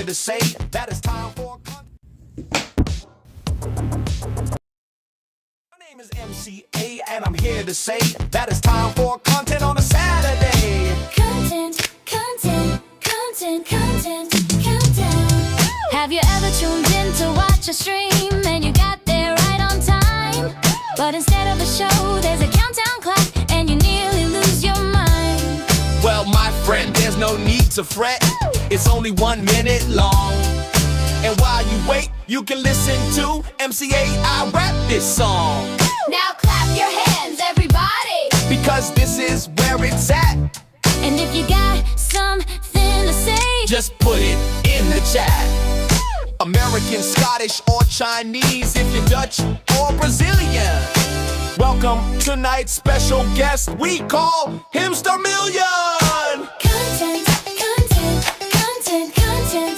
here to say that it's time for. My name is MCA, and I'm here to say that it's time for content on a Saturday. Content, content, content, content, content. Have you ever tuned in to watch a stream and you got there right on time? But instead of a show, there's a countdown clock and you nearly lose your mind. Well, my friend, there's no need to fret. It's only 1 minute long. And while you wait, you can listen to MCA, I rap this song. Now clap your hands, everybody. Because this is where it's at. And if you got something to say, Just put it in the chat. American, Scottish, or Chinese, if you're Dutch or Brazilian. Welcome tonight's special guest, we call him Star Million. content, content, content, content, content,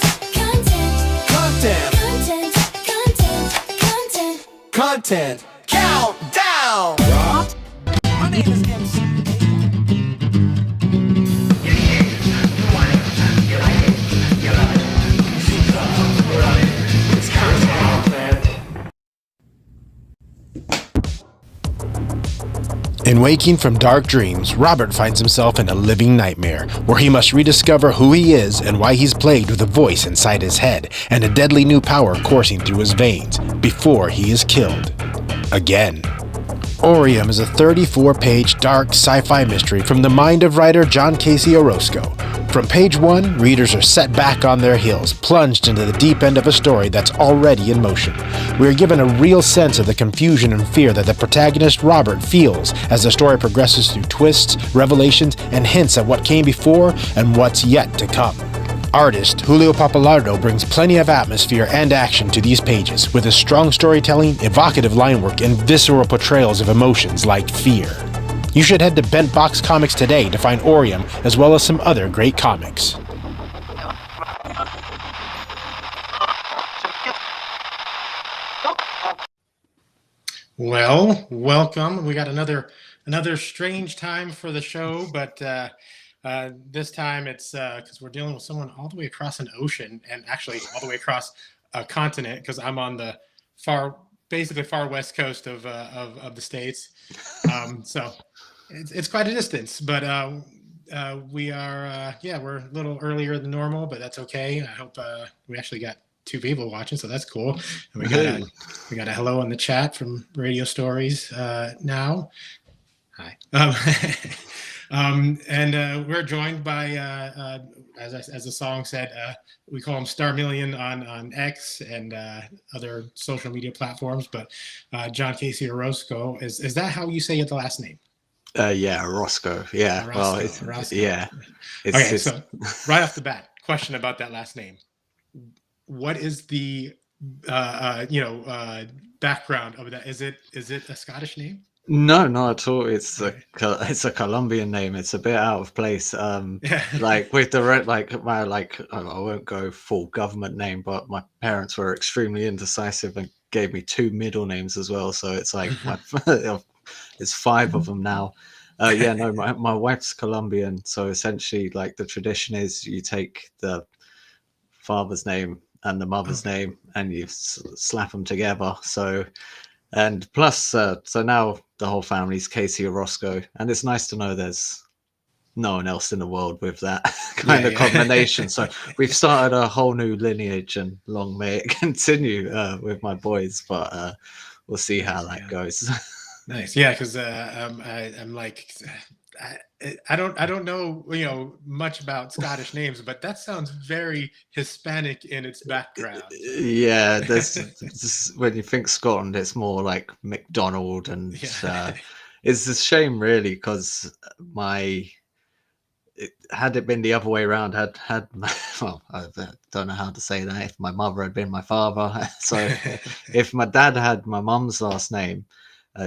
Content, content, content, content. content, countdown. My name is MC. In waking from dark dreams, Robert finds himself in a living nightmare, where he must rediscover who he is and why he's plagued with a voice inside his head and a deadly new power coursing through his veins before he is killed. Again. Oreium is a 34-page dark sci-fi mystery from the mind of writer John Orozco. From page 1, readers are set back on their heels, plunged into the deep end of a story that's already in motion. We are given a real sense of the confusion and fear that the protagonist Robert feels as the story progresses through twists, revelations, and hints at what came before and what's yet to come. Artist Julio Papalardo brings plenty of atmosphere and action to these pages, with his strong storytelling, evocative line work, and visceral portrayals of emotions like fear. You should head to Bent Box Comics today to find Oreium, as well as some other great comics. Well, welcome. We got another strange time for the show, but this time it's because we're dealing with someone all the way across an ocean, and actually all the way across a continent, because I'm on the basically far west coast of the States. So it's quite a distance, but we are we're a little earlier than normal, but that's okay. I hope we actually got 2 people watching, so that's cool. And we got a hello in the chat from Radio Stories now. Hi. And we're joined by, as the song said, we call him Star Million on X and other social media platforms. But John Orozco, is that how you say the last name? Yeah, Orozco. Yeah. Orozco. Yeah. Okay, so right off the bat, question about that last name. What is the background of that? Is it a Scottish name? No, not at all. It's a Colombian name. It's a bit out of place. Like with the I won't go full government name, but my parents were extremely indecisive and gave me 2 middle names as well. So it's like it's 5 of them now. My wife's Colombian, so essentially, like, the tradition is you take the father's name and the mother's name and you slap them together. So. And plus, so now the whole family's Casey Orozco, and it's nice to know there's no one else in the world with that kind of combination. So we've started a whole new lineage, and long may it continue with my boys. But we'll see how that goes. Nice, yeah, because I'm like, I don't know much about Scottish names, but that sounds very Hispanic in its background. Yeah, there's when you think Scotland, it's more like McDonald, and it's a shame really, because had it been the other way around, had well, I don't know how to say that, if my mother had been my father. So if my dad had my mum's last name,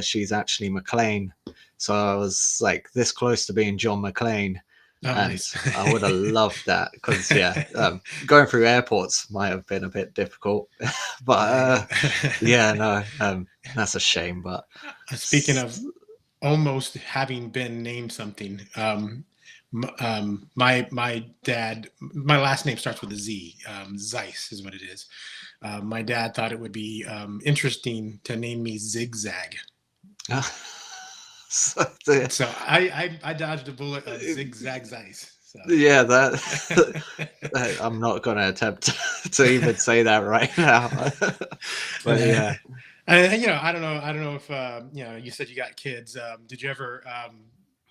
she's actually McLean. So I was like this close to being John McLean. Oh, And nice. I would have loved that, because going through airports might have been a bit difficult. But that's a shame. But Speaking of almost having been named something, My dad, my last name starts with a Z. Zeiss is what it is. My dad thought it would be interesting to name me Zigzag. So So I dodged a bullet of Zigzag Zeiss. So. yeah, I'm not going to attempt to even say that right now. But yeah. And I don't know if you said you got kids. Did you ever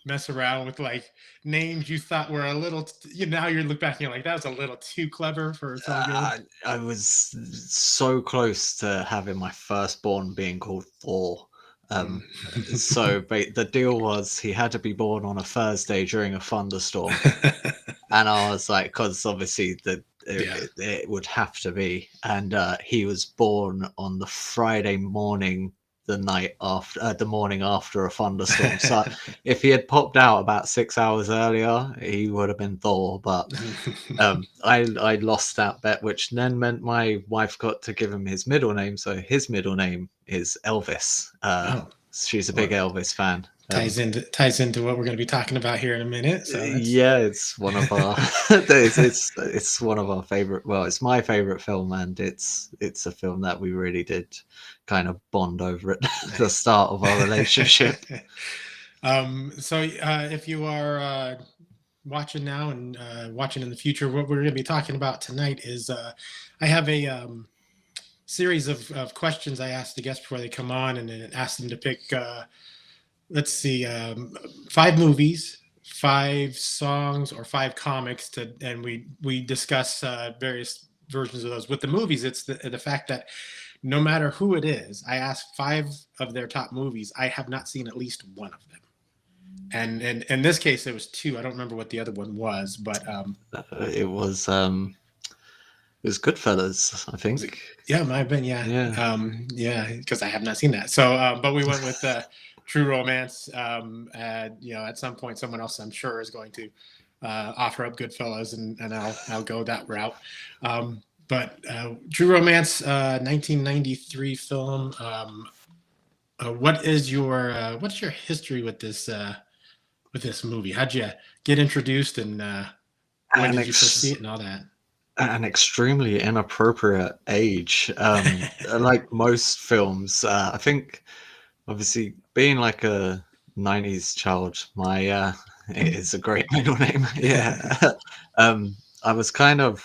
mess around with like names you thought were a little? Now you look back and you're like, that was a little too clever for its own good. I was so close to having my firstborn being called Thor. So the deal was he had to be born on a Thursday during a thunderstorm. And I was like, because obviously it would have to be. And he was born on the Friday morning, the morning after a thunderstorm. So if he had popped out about 6 hours earlier, he would have been Thor. But I lost that bet, which then meant my wife got to give him his middle name. So his middle name is Elvis. She's a big Elvis fan. Ties into what we're going to be talking about here in a minute. So yeah, it's one of our it's one of our favorite. Well, it's my favorite film, and it's a film that we really did kind of bond over at the start of our relationship. So if you are watching now and watching in the future, what we're going to be talking about tonight is I have a series of questions I ask the guests before they come on, and then ask them to pick. Let's see, 5 movies, 5 songs, or 5 comics, and we discuss various versions of those. With the movies, it's the fact that no matter who it is, I ask 5 of their top movies. I have not seen at least one of them, and in this case, it was 2. I don't remember what the other one was, but it was Goodfellas, I think. Yeah, it might have been. Yeah, because I have not seen that. So, but we went with True Romance. At some point, someone else, I'm sure, is going to offer up Goodfellas, and I'll go that route. But True Romance, 1993 film. What's your history with this movie? How'd you get introduced, and when did you first see it, and all that? An extremely inappropriate age, like most films. I think, obviously, being like a 90s child, my it is a great middle name. Yeah. I was kind of,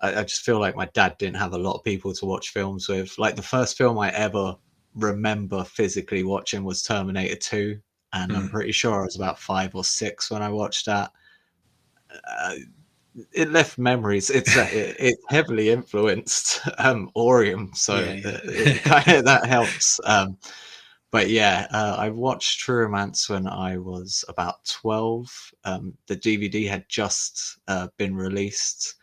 I just feel like my dad didn't have a lot of people to watch films with. Like the first film I ever remember physically watching was Terminator 2, and I'm pretty sure I was about 5 or 6 when I watched that. It left memories. It's heavily influenced Oreium, so it kind of that helps. But yeah, I watched True Romance when I was about 12. The DVD had just been released,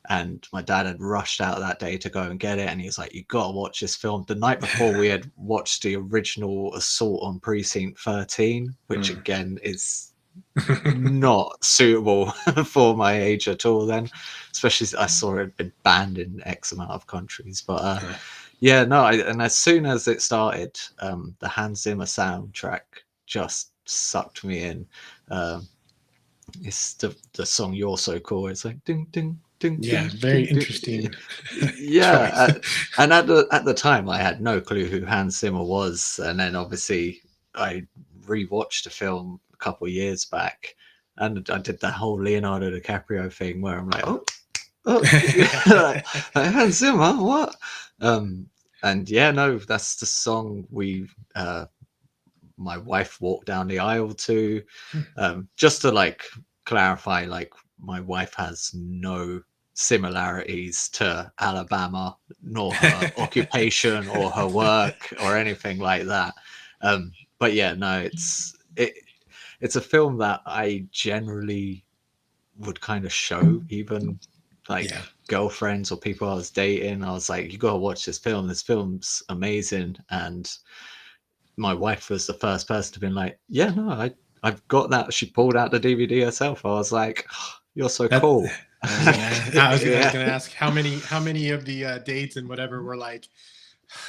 and my dad had rushed out that day to go and get it, and he was like, "You gotta watch this film." The night before, we had watched the original Assault on Precinct 13, which again is not suitable for my age at all then, especially I saw it had been banned in X amount of countries. But and as soon as it started, the Hans Zimmer soundtrack just sucked me in. It's the song You're So Cool. It's like ding ding ding. Yeah, ding, very ding, interesting. Ding. Yeah. And at the time I had no clue who Hans Zimmer was, and then obviously I rewatched the film a couple of years back, and I did that whole Leonardo DiCaprio thing where I'm like, Hans Zimmer, what? And yeah, no, that's the song my wife walked down the aisle to. Just to like clarify, like my wife has no similarities to Alabama, nor her occupation or her work or anything like that. But yeah, no, it's a film that I generally would kind of show even like girlfriends or people I was dating. I was like, you gotta watch this film. This film's amazing. And my wife was the first person to be like, yeah, no, I've got that. She pulled out the DVD herself. I was like, oh, you're so cool. I was going to ask how many of the dates and whatever were like,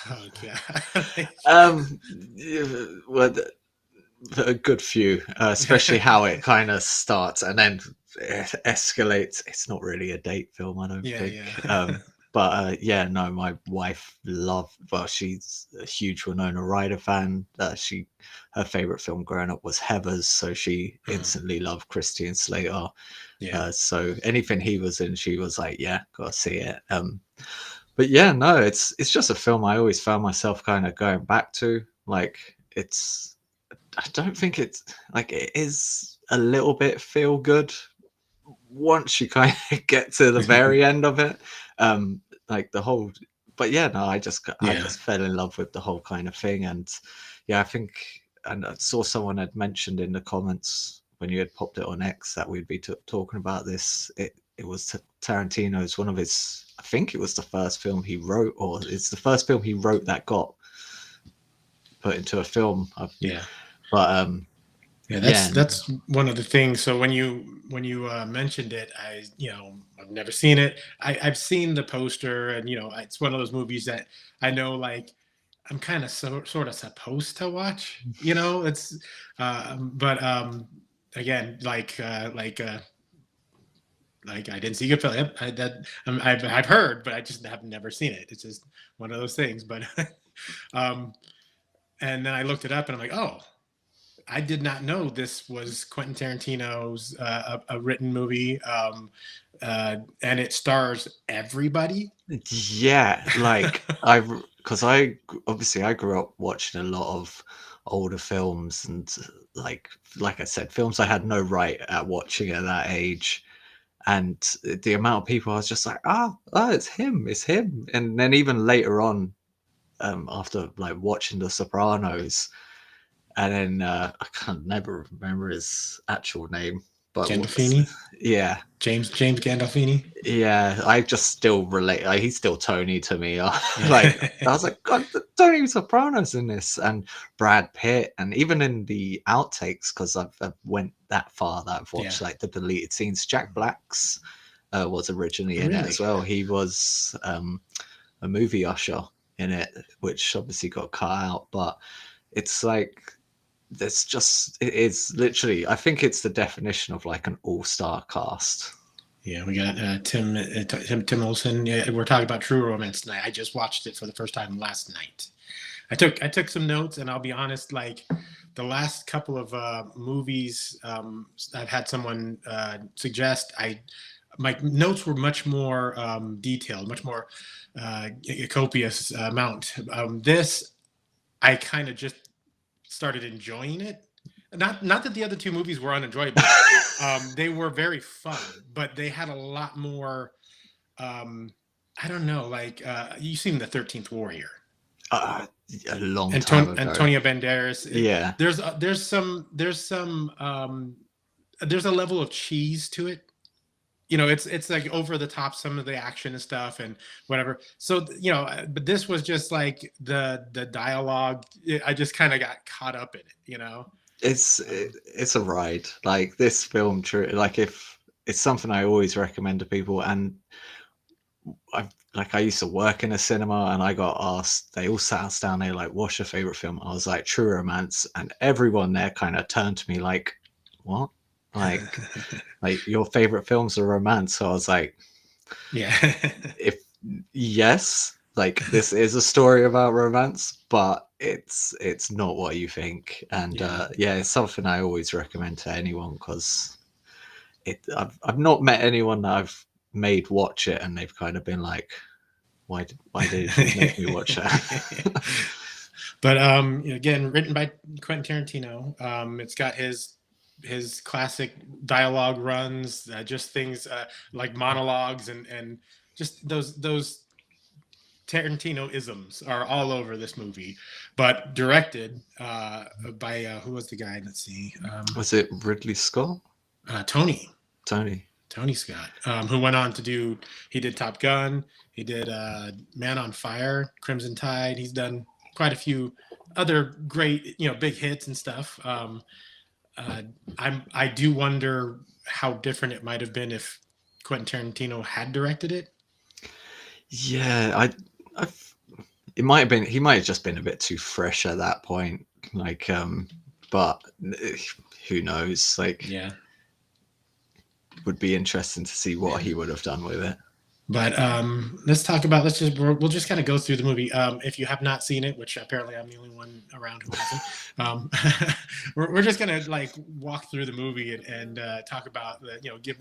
oh god. Well, a good few, especially how it kind of starts and then it escalates. It's not really a date film, I don't Yeah, think. yeah. But yeah, no, my wife loved. Well, she's a huge Winona Ryder fan. Her favorite film growing up was Heathers, so she instantly loved Christian Slater. Yeah. So anything he was in, she was like, "Yeah, gotta see it." But yeah, no, it's just a film I always found myself kind of going back to. Like, it's I don't think it's like it is a little bit feel good once you kind of get to the very end of it. Like the whole, but yeah, no, I Yeah. just fell in love with the whole kind of thing, and yeah, I think, and I saw someone had mentioned in the comments when you had popped it on X that we'd be talking about this. It was Tarantino's one of his. I think it was the first film he wrote, or it's the first film he wrote that got put into a film. Yeah. But Yeah, yeah, that's one of the things. So when you mentioned it, I've never seen it. I've seen the poster, and it's one of those movies that I know, like, I'm kind of sort of supposed to watch. It's but again, like I didn't see Goodfellas. I've heard, but I just have never seen it. It's just one of those things. But um, and then I looked it up, and I'm like, oh, I did not know this was Quentin Tarantino's a written movie, and it stars everybody. yeah, like because obviously I grew up watching a lot of older films and like I said, films I had no right at watching at that age. And the amount of people I was just like, oh, it's him. And then even later on, after like watching The Sopranos, and then I can't never remember his actual name, but Gandolfini, yeah, James Gandolfini. yeah, I just still relate. Like, he's still Tony to me. Like Yeah, I was like, God, Tony Soprano's in this, and Brad Pitt, and even in the outtakes, because I've went that far that I've yeah. watched like the deleted scenes. Jack Black's was originally in it Really? as well. He was a movie usher in it, which obviously got cut out. But it's like there's just it is literally. I think it's the definition of like an all-star cast. Yeah, we got Tim Olson. Yeah, we're talking about True Romance tonight. I just watched it for the first time last night. I took some notes, and I'll be honest, like the last couple of movies I've had someone suggest, my notes were much more detailed, much more copious amount. This I kind of just started enjoying it. Not that the other two movies were unenjoyable. They were very fun, but they had a lot more. I don't know, like you've seen the 13th Warrior. Uh, a long time ago. Antonio Banderas. Yeah. There's a level of cheese to it. It's like over the top, some of the action and stuff and whatever. So but this was just like the dialogue. I just kind of got caught up in it. It's a ride. Like this film, like if it's something I always recommend to people, and I used to work in a cinema, and I got asked. They all sat us down. They like, "What's your favorite film?" I was like, "True Romance," and everyone there kind of turned to me like, "What?" Like, like your favorite films are romance. So I was like, Yeah. if yes, like this is a story about romance, but it's not what you think. And yeah, it's something I always recommend to anyone, because I've not met anyone that I've made watch it and they've kind of been like, why did you make me watch that? But again, written by Quentin Tarantino. It's got his classic dialogue runs, just things like monologues and just those Tarantino isms are all over this movie. But directed by who was the guy? Let's see. Was it Ridley Scott? Tony Scott, who went on to he did Top Gun, he did Man on Fire, Crimson Tide. He's done quite a few other great, big hits and stuff. I do wonder how different it might have been if Quentin Tarantino had directed it. Yeah, it might have been. He might have just been a bit too fresh at that point. Like, but but who knows? Like, Yeah. would be interesting to see what he would have done with it. But let's we'll just kind of go through the movie. If you have not seen it, which apparently I'm the only one around who hasn't, we're just gonna like walk through the movie and talk about the, you know, give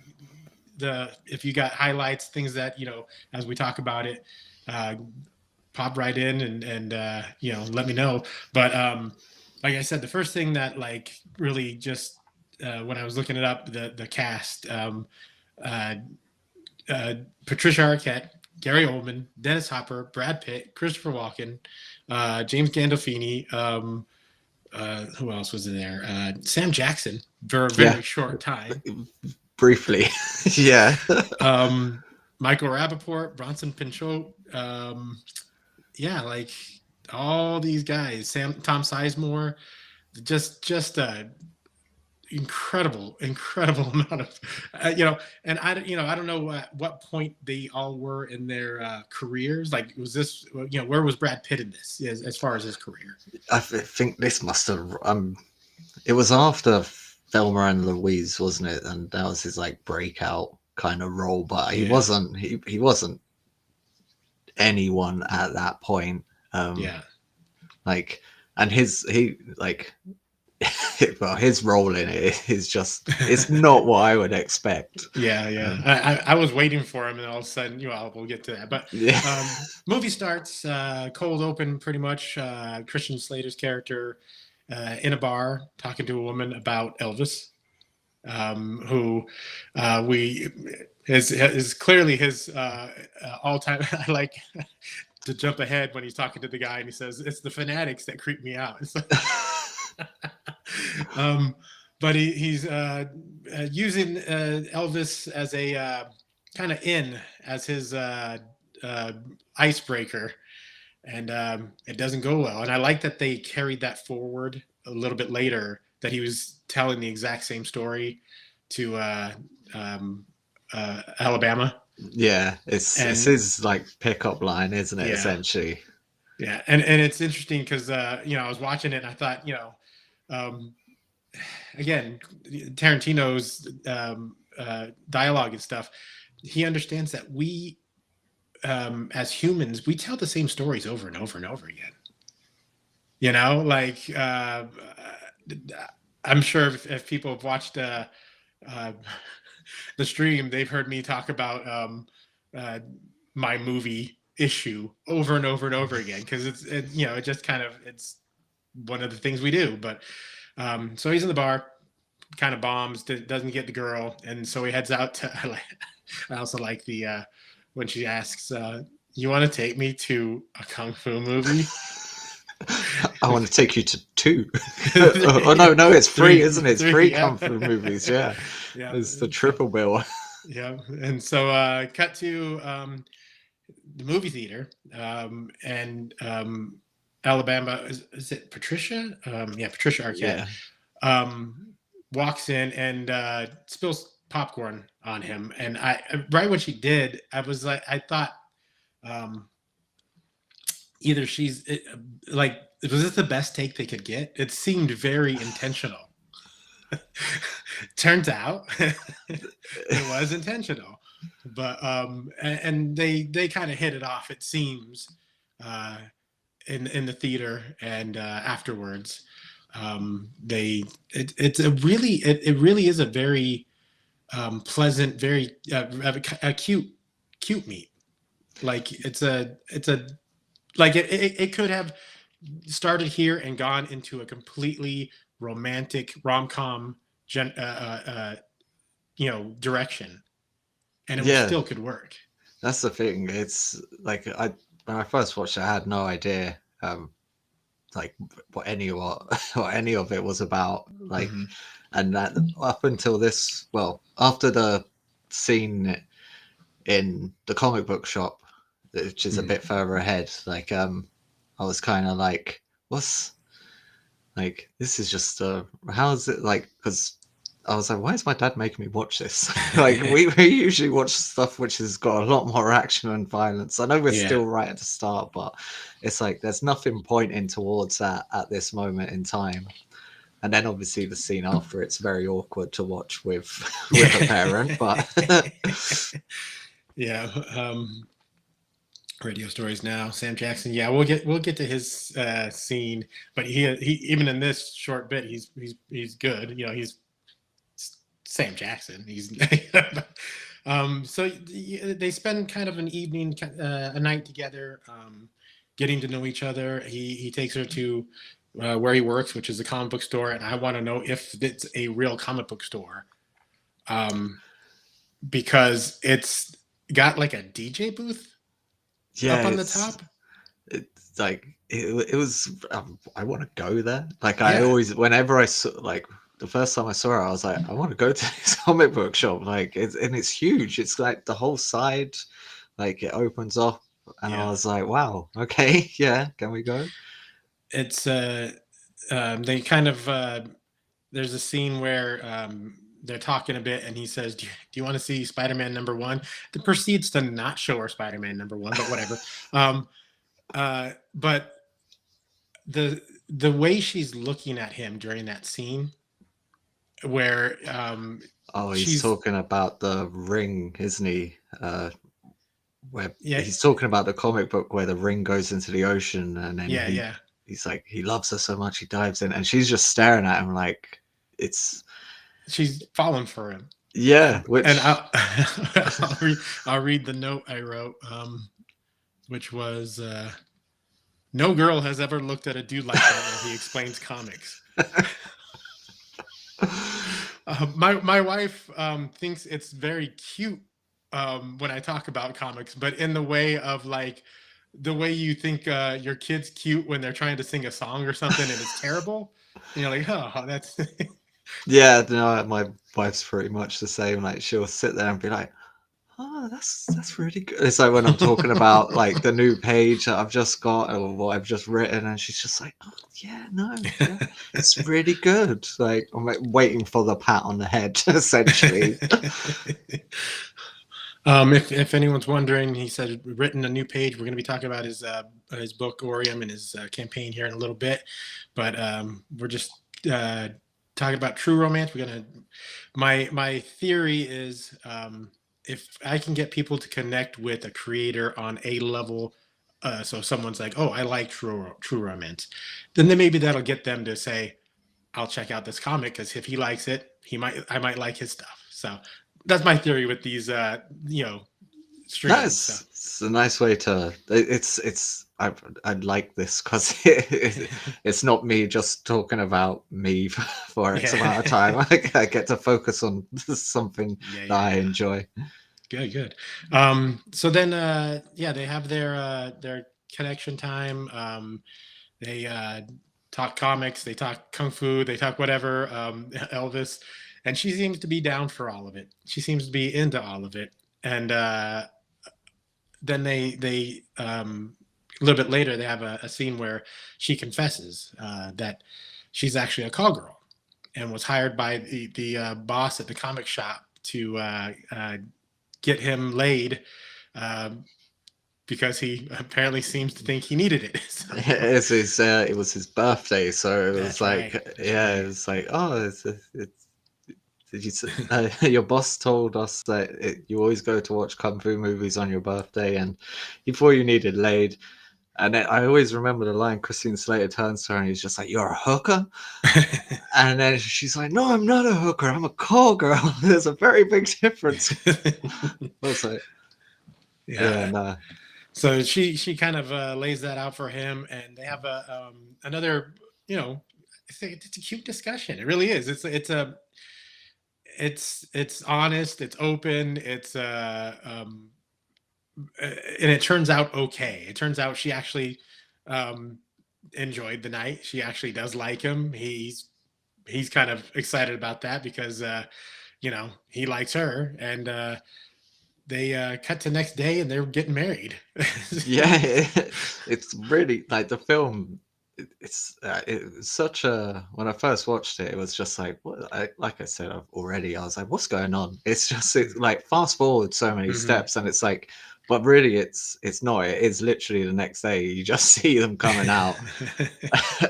the, if you got highlights, things that, you know, as we talk about it, pop right in and you know, let me know. But like I said, the first thing that like really just when I was looking it up, the cast. Patricia Arquette, Gary Oldman, Dennis Hopper, Brad Pitt, Christopher Walken, James Gandolfini. Who else was in there? Sam Jackson for a very short time. Briefly, yeah. Michael Rappaport, Bronson Pinchot. Yeah, like all these guys. Tom Sizemore. Just incredible amount of you know, and I don't know at what point they all were in their careers. Like, was this, you know, where was Brad Pitt in this as far as his career? I think this must have it was after Thelma and Louise, wasn't it? And that was his like breakout kind of role, but he wasn't anyone at that point. Like, and well, his role in it is just, it's not what I would expect. I was waiting for him, and all of a sudden, you know, we'll get to that. But movie starts cold open, pretty much. Christian Slater's character in a bar talking to a woman about Elvis, who is clearly his all-time. I like to jump ahead when he's talking to the guy, and he says, "It's the fanatics that creep me out." It's like, but he's using Elvis as a kind of as his icebreaker, and it doesn't go well. And I like that they carried that forward a little bit later, that he was telling the exact same story to Alabama. Yeah, it's his like pickup line, isn't it? Essentially. Yeah, and it's interesting because you know, I was watching it and I thought, you know, again, Tarantino's dialogue and stuff, he understands that we as humans, we tell the same stories over and over and over again. You know, like I'm sure if people have watched the stream, they've heard me talk about my movie issue over and over and over again, because it's you know, it just kind of, it's one of the things we do. But so he's in the bar, kind of bombs, doesn't get the girl, and so he heads out to I also like the when she asks, you want to take me to a kung fu movie? I want to take you to 2. Oh no, it's 3, isn't it? It's 3 kung fu movies. Yeah, it's the triple bill. Yeah, and so cut to the movie theater, and Alabama, is it Patricia? Patricia Arquette walks in and spills popcorn on him, and I right when she did, I was like, I thought either she's like, was this the best take they could get? It seemed very intentional. Turns out it was intentional, but and they kind of hit it off, it seems, in the theater, and afterwards, it really is a very pleasant, very cute meet. Like it's a like it could have started here and gone into a completely romantic rom-com you know, direction, and it still could work. That's the thing. It's like, when I first watched it, I had no idea like what any of it was about. Like, and that up until this, well, after the scene in the comic book shop, which is a bit further ahead, like I was kind of like, what's, like, this is just how is it, like, because I was like, why is my dad making me watch this? Like, we usually watch stuff which has got a lot more action and violence. I know we're still right at the start, but it's like there's nothing pointing towards that at this moment in time. And then obviously the scene after, it's very awkward to watch with with a parent, but yeah. Radio stories now. Sam Jackson. Yeah, we'll get to his scene, but he even in this short bit, he's good. You know, he's Sam Jackson. He's so they spend kind of an evening, a night together, getting to know each other. He takes her to where he works, which is a comic book store, and I want to know if it's a real comic book store, because it's got like a DJ booth yeah, up on the top. it's like it was. I want to go there. Like I Yeah. always, whenever I saw, like the first time I saw it, I was like, I want to go to this comic book shop. Like it's huge. It's like the whole side, like it opens up, and I Yeah. was like, wow, okay, yeah, can we go? It's they kind of there's a scene where they're talking a bit, and he says, do you want to see Spider-Man #1? That proceeds to not show her Spider-Man #1, but whatever. But the way she's looking at him during that scene, where Oh, he's she's talking about the ring, isn't he? Where yeah he's talking about the comic book where the ring goes into the ocean, and then yeah he's like, he loves her so much he dives in, and she's just staring at him like it's she's falling for him. yeah. Which And I'll read the note I wrote, which was no girl has ever looked at a dude like that when he explains comics. My wife thinks it's very cute when I talk about comics, but in the way of like the way you think your kid's cute when they're trying to sing a song or something and it's terrible. And you're like, oh, that's yeah, no, my wife's pretty much the same. Like she'll sit there and be like, oh, that's really good. It's like when I'm talking about like the new page that I've just got or what I've just written, and she's just like, oh yeah, no, yeah, it's really good. Like I'm like, waiting for the pat on the head, essentially. If anyone's wondering, he said written a new page. We're going to be talking about his book Oreium and his campaign here in a little bit, but we're just talking about true romance. We're gonna. My theory is if I can get people to connect with a creator on a level, so someone's like, oh, I like true romance, then maybe that'll get them to say, I'll check out this comic because if he likes it, I might like his stuff. So that's my theory with these, streaming That's stuff. it's a nice way to. It's I like this because it's not me just talking about me for X amount of time. I get to focus on something that I enjoy. Good. So then, they have their connection time. They talk comics, they talk kung fu, they talk whatever, Elvis, and she seems to be down for all of it. She seems to be into all of it, and then they a little bit later they have a scene where she confesses that she's actually a call girl and was hired by the boss at the comic shop to get him laid because he apparently seems to think he needed it. So, It was his birthday, so it was like, right. it was like, oh, did you your boss told us that you always go to watch kung fu movies on your birthday, and before you needed laid. And then I always remember the line Christine Slater turns to her and he's just like, you're a hooker? And then she's like, no, I'm not a hooker. I'm a call girl. There's a very big difference. I was like, yeah, no. So she kind of lays that out for him, and they have another, it's a cute discussion. It really is. It's honest. It's open. It's and it turns out okay. It turns out she actually enjoyed the night. She actually does like him. He's kind of excited about that because he likes her, and they cut to next day and they're getting married. Yeah, it's really like the film. It's such a. When I first watched it, it was just like, what? Like I said already, I was like, what's going on? It's like fast forward so many steps, and it's like but really it's not. It is literally the next day. You just see them coming out,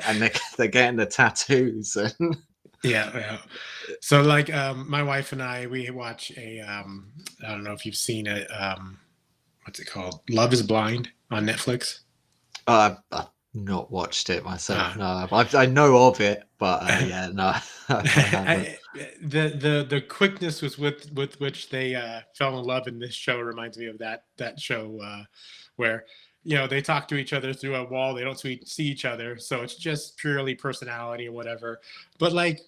and they're getting the tattoos. And Yeah. So like my wife and I, we watch I don't know if you've seen it, what's it called? Love is Blind on Netflix. I've not watched it myself. Uh, No, I know of it, but yeah, no, I haven't. the quickness with which they fell in love in this show reminds me of that show where they talk to each other through a wall. They don't see each other, so it's just purely personality or whatever. But like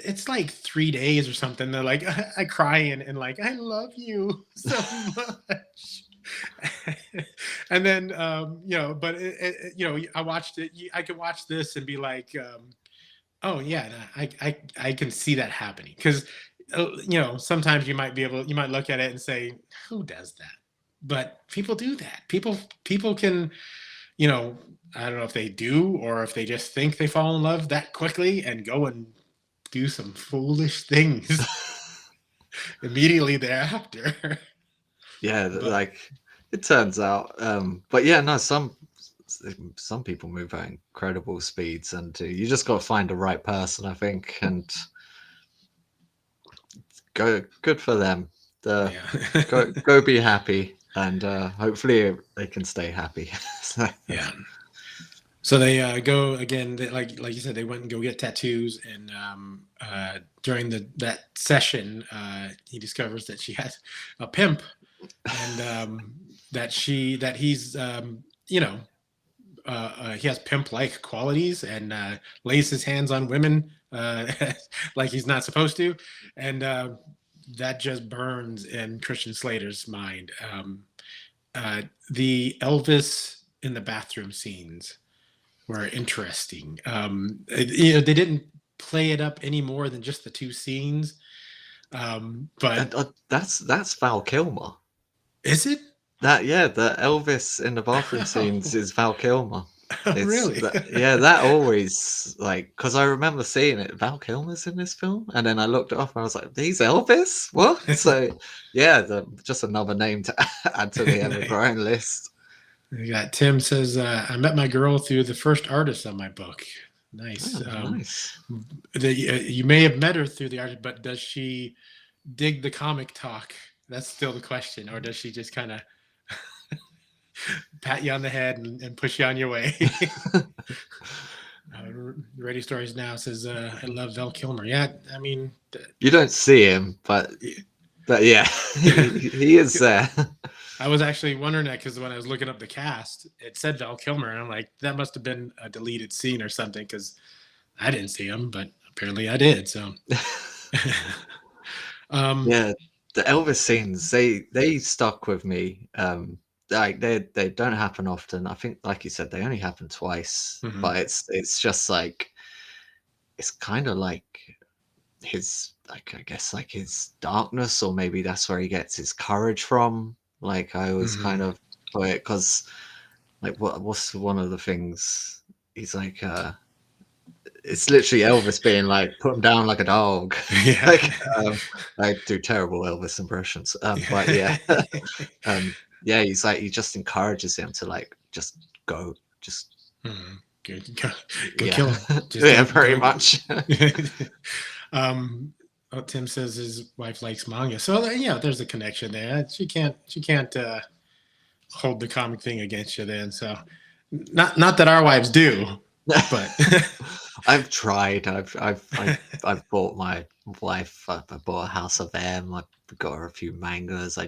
it's like 3 days or something. They're like I cry and like I love you so much. And then but I watched it. I could watch this and be like oh yeah, I can see that happening because sometimes you might look at it and say, who does that? But people do that. People can, I don't know if they do or if they just think they fall in love that quickly and go and do some foolish things immediately thereafter. Yeah, like it turns out. But yeah, no, some people move at incredible speeds, and you just got to find the right person, I think, and good for them. Go be happy, and hopefully they can stay happy. So, Yeah. So they go again. Like you said, they went and go get tattoos, and during that session, he discovers that she has a pimp, and that he's he has pimp-like qualities and lays his hands on women like he's not supposed to, and that just burns in Christian Slater's mind. The Elvis in the bathroom scenes were interesting. They didn't play it up any more than just the two scenes. But that's Val Kilmer. Is it? The Elvis in the bathroom scenes is Val Kilmer. Really? That always, like, because I remember seeing it. Val Kilmer's in this film, and then I looked it up and I was like, "These Elvis? What?" So, yeah, just another name to add to the ever-growing list. We got Tim says, "I met my girl through the first artist on my book." Nice. Oh, nice. You may have met her through the artist, but does she dig the comic talk? That's still the question, or does she just kind of pat you on the head and push you on your way? Ready Stories Now says, I love Val Kilmer. Yeah, I mean, you don't see him, but yeah, he is there. I was actually wondering that because when I was looking up the cast, it said Val Kilmer, and I'm like, that must have been a deleted scene or something because I didn't see him, but apparently I did. So, yeah, the Elvis scenes they stuck with me. Like they don't happen often. I think, like you said, they only happen twice. Mhm. But it's just like it's kind of like his, like, I guess, like his darkness, or maybe that's where he gets his courage from. Like I always kind of put it, because like what's one of the things he's like, it's literally Elvis being like, put him down like a dog. Yeah. Like, I do terrible Elvis impressions, but yeah. Yeah, he's like, he just encourages him to like just go Go yeah. kill him. Yeah, very much. Tim says his wife likes manga, so yeah, there's a connection there. She can't hold the comic thing against you then. So not that our wives do, but I've tried. I've bought my wife. I bought a House of M. I got her a few mangas.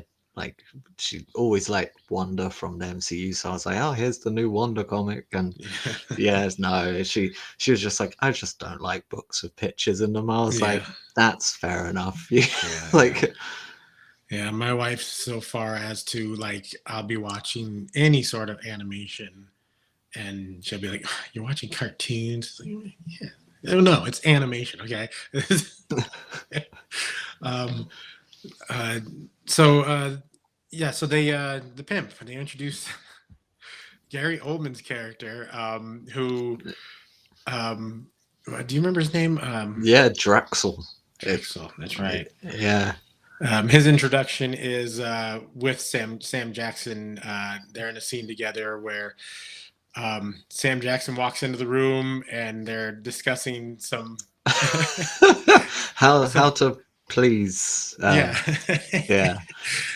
She always liked Wonder from the MCU, so I was like, oh, here's the new Wonder comic. And no, she was just like, I just don't like books with pictures in them. I was like, that's fair enough. Yeah, my wife so far as to like, I'll be watching any sort of animation and she'll be like, oh, you're watching cartoons? Like, yeah. Oh no, it's animation, okay? So they the pimp, they introduce Gary Oldman's character, who do you remember his name? Yeah, Drexel. Drexel, that's right. Yeah. His introduction is with Sam Jackson. They're in a scene together where Sam Jackson walks into the room and they're discussing some how to please. Yeah. Yeah.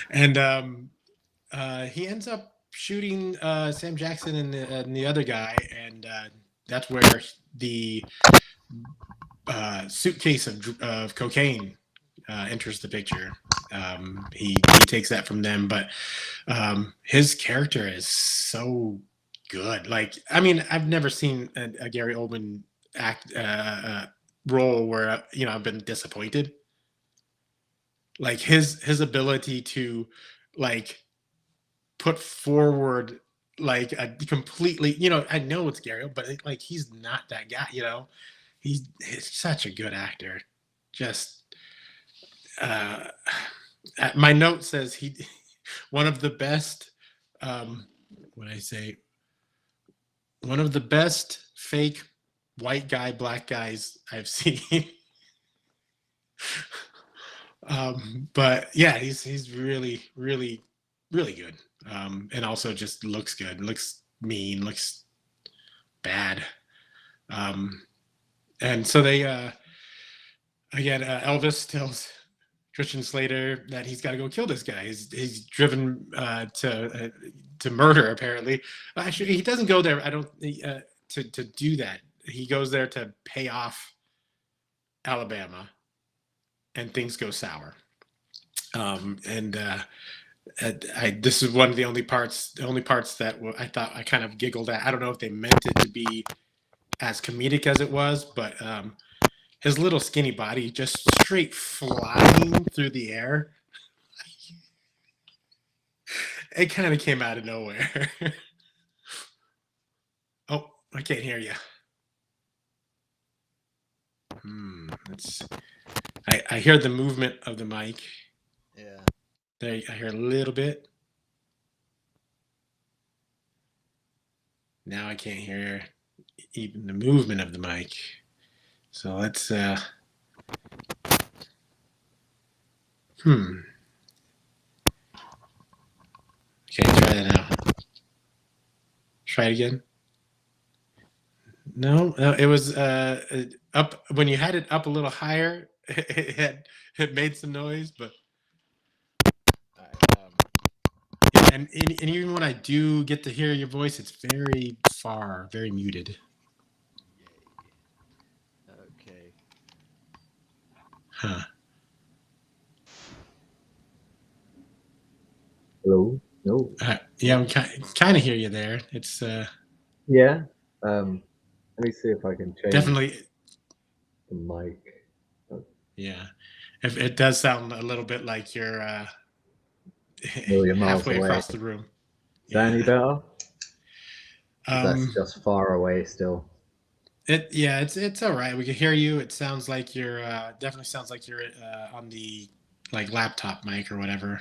And he ends up shooting Sam Jackson and the other guy, and that's where the suitcase of cocaine enters the picture. He takes that from them, but his character is so good. Like, I mean, I've never seen a Gary Oldman act role where I've been disappointed. Like his ability to like put forward like a completely, I know it's Gary, but like he's not that guy. He's such a good actor. Just my note says he one of the best what I say one of the best fake white guy black guys I've seen. But yeah, he's really really really good, and also just looks good, looks mean, looks bad. And so they again, Elvis tells Christian Slater that he's got to go kill this guy. He's driven to murder. Apparently, actually, he doesn't go there. I don't to do that. He goes there to pay off Alabama, and things go sour. This is one of the only parts that I thought I kind of giggled at. I don't know if they meant it to be as comedic as it was, but his little skinny body just straight flying through the air. It kind of came out of nowhere. Oh, I can't hear you. I hear the movement of the mic. Yeah. There, I hear a little bit. Now I can't hear even the movement of the mic. So let's okay, try that out. Try it again. No, it was up when you had it up a little higher. It made some noise, but and even when I do get to hear your voice, it's very far, very muted. Okay. Huh. Hello? No. Yeah, we kind of hear you there. It's Yeah. Let me see if I can change definitely the mic. Yeah. If it does sound a little bit like you're Million miles halfway away. across the room. Is that any better? Um, That's just far away still. It's all right. We can hear you. It sounds like you're definitely sounds like you're on the like laptop mic or whatever.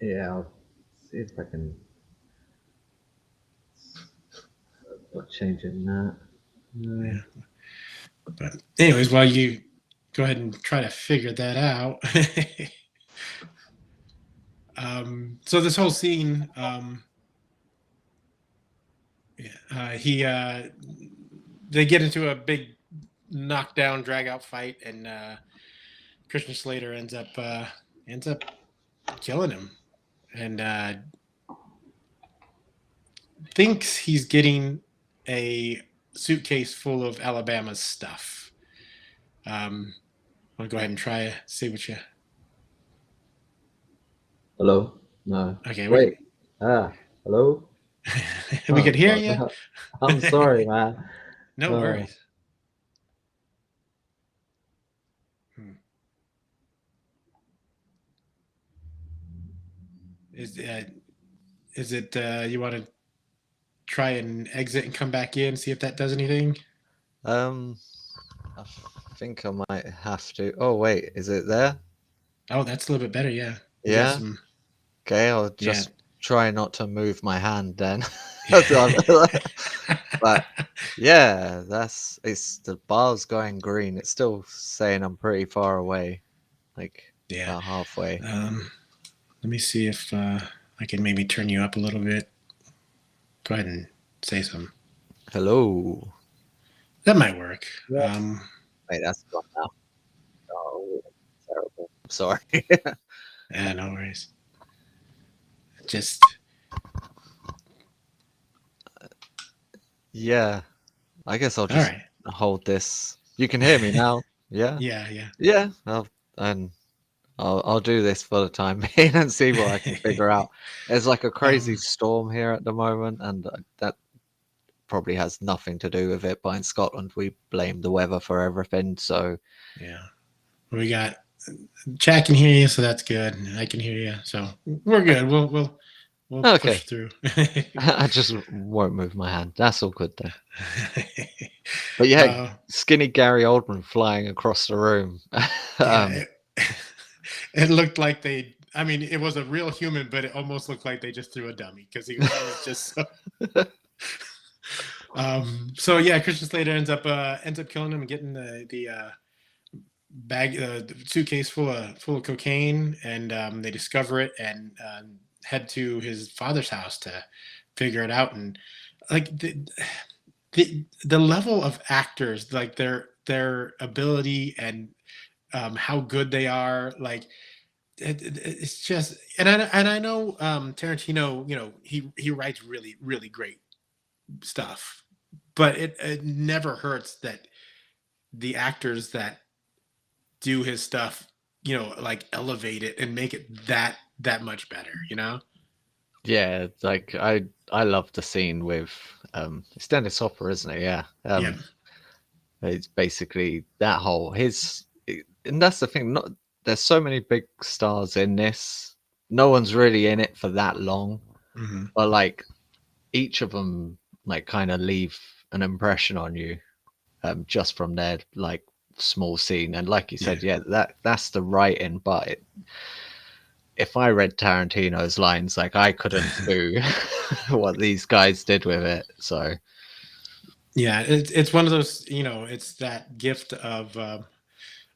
Yeah, I'll see if I can change it in that. Yeah. But anyways, while you go ahead and try to figure that out. So this whole scene, they get into a big knockdown, drag out fight, and Christian Slater ends up killing him, and thinks he's getting a suitcase full of Alabama's stuff. Want to go ahead and try see what you. Hello? No. Okay. Wait. Hello? We could hear you. I'm sorry, man. No worries. Is it you want to try and exit and come back in, see if that does anything? I think I might have to. Oh wait, is it there? Oh, that's a little bit better. Yeah. Yeah. Okay, I'll just try not to move my hand then. But yeah, it's the bar's going green. It's still saying I'm pretty far away. Like Yeah. about halfway. Let me see if I can maybe turn you up a little bit. Go ahead and say something. Hello. That might work. Yeah. Wait, that's gone now. Oh, terrible. I'm sorry. Yeah, no worries. Just Yeah, I guess I'll all just right. hold this. You can hear me now. Yeah, Yeah, yeah. yeah. And I'll do this for the time being and see what I can figure out. There's like a crazy Um, storm here at the moment, and that probably has nothing to do with it. But in Scotland, we blame the weather for everything. So yeah. We got chat can hear you, so that's good. I can hear you, so we're good. We'll okay, push through. I just won't move my hand. That's all good then. But yeah, uh, skinny Gary Oldman flying across the room. yeah, um, it looked like they. I mean, it was a real human, but it almost looked like they just threw a dummy because he was just so. So yeah, Christian Slater ends up killing him and getting the bag, the suitcase full of cocaine, and they discover it and head to his father's house to figure it out. And like the level of actors, like their ability and how good they are, like it's just. And I know Tarantino, he writes really great stuff, but it never hurts that the actors that do his stuff, like elevate it and make it that much better. yeah, like I love the scene with it's Dennis Hopper, isn't it? Yeah. Yeah. It's basically that whole and that's the thing. Not there's so many big stars in this. No one's really in it for that long, Hmm. but like each of them like kind of leave an impression on you just from their like small scene. And like you Yeah. said, yeah, that's the writing. But if I read Tarantino's lines, like I couldn't do what these guys did with it. So Yeah, it's one of those, it's that gift of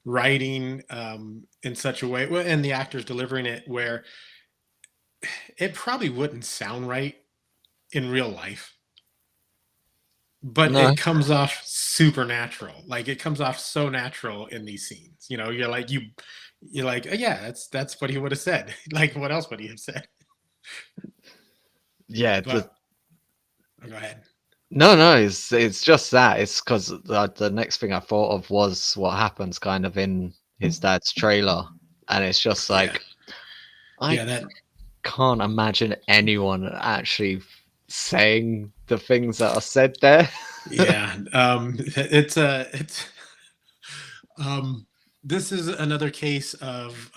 writing in such a way, well, and the actors delivering it where it probably wouldn't sound right in real life, but no, it comes off supernatural. Like it comes off so natural in these scenes. You're like, "Oh, yeah, that's what he would have said." Like, what else would he have said? yeah, But go ahead. no, it's just that. It's because the next thing I thought of was what happens kind of in his dad's trailer, and it's just Yeah, like I yeah, that can't imagine anyone actually saying the things that are said there. yeah. It's um, this is another case of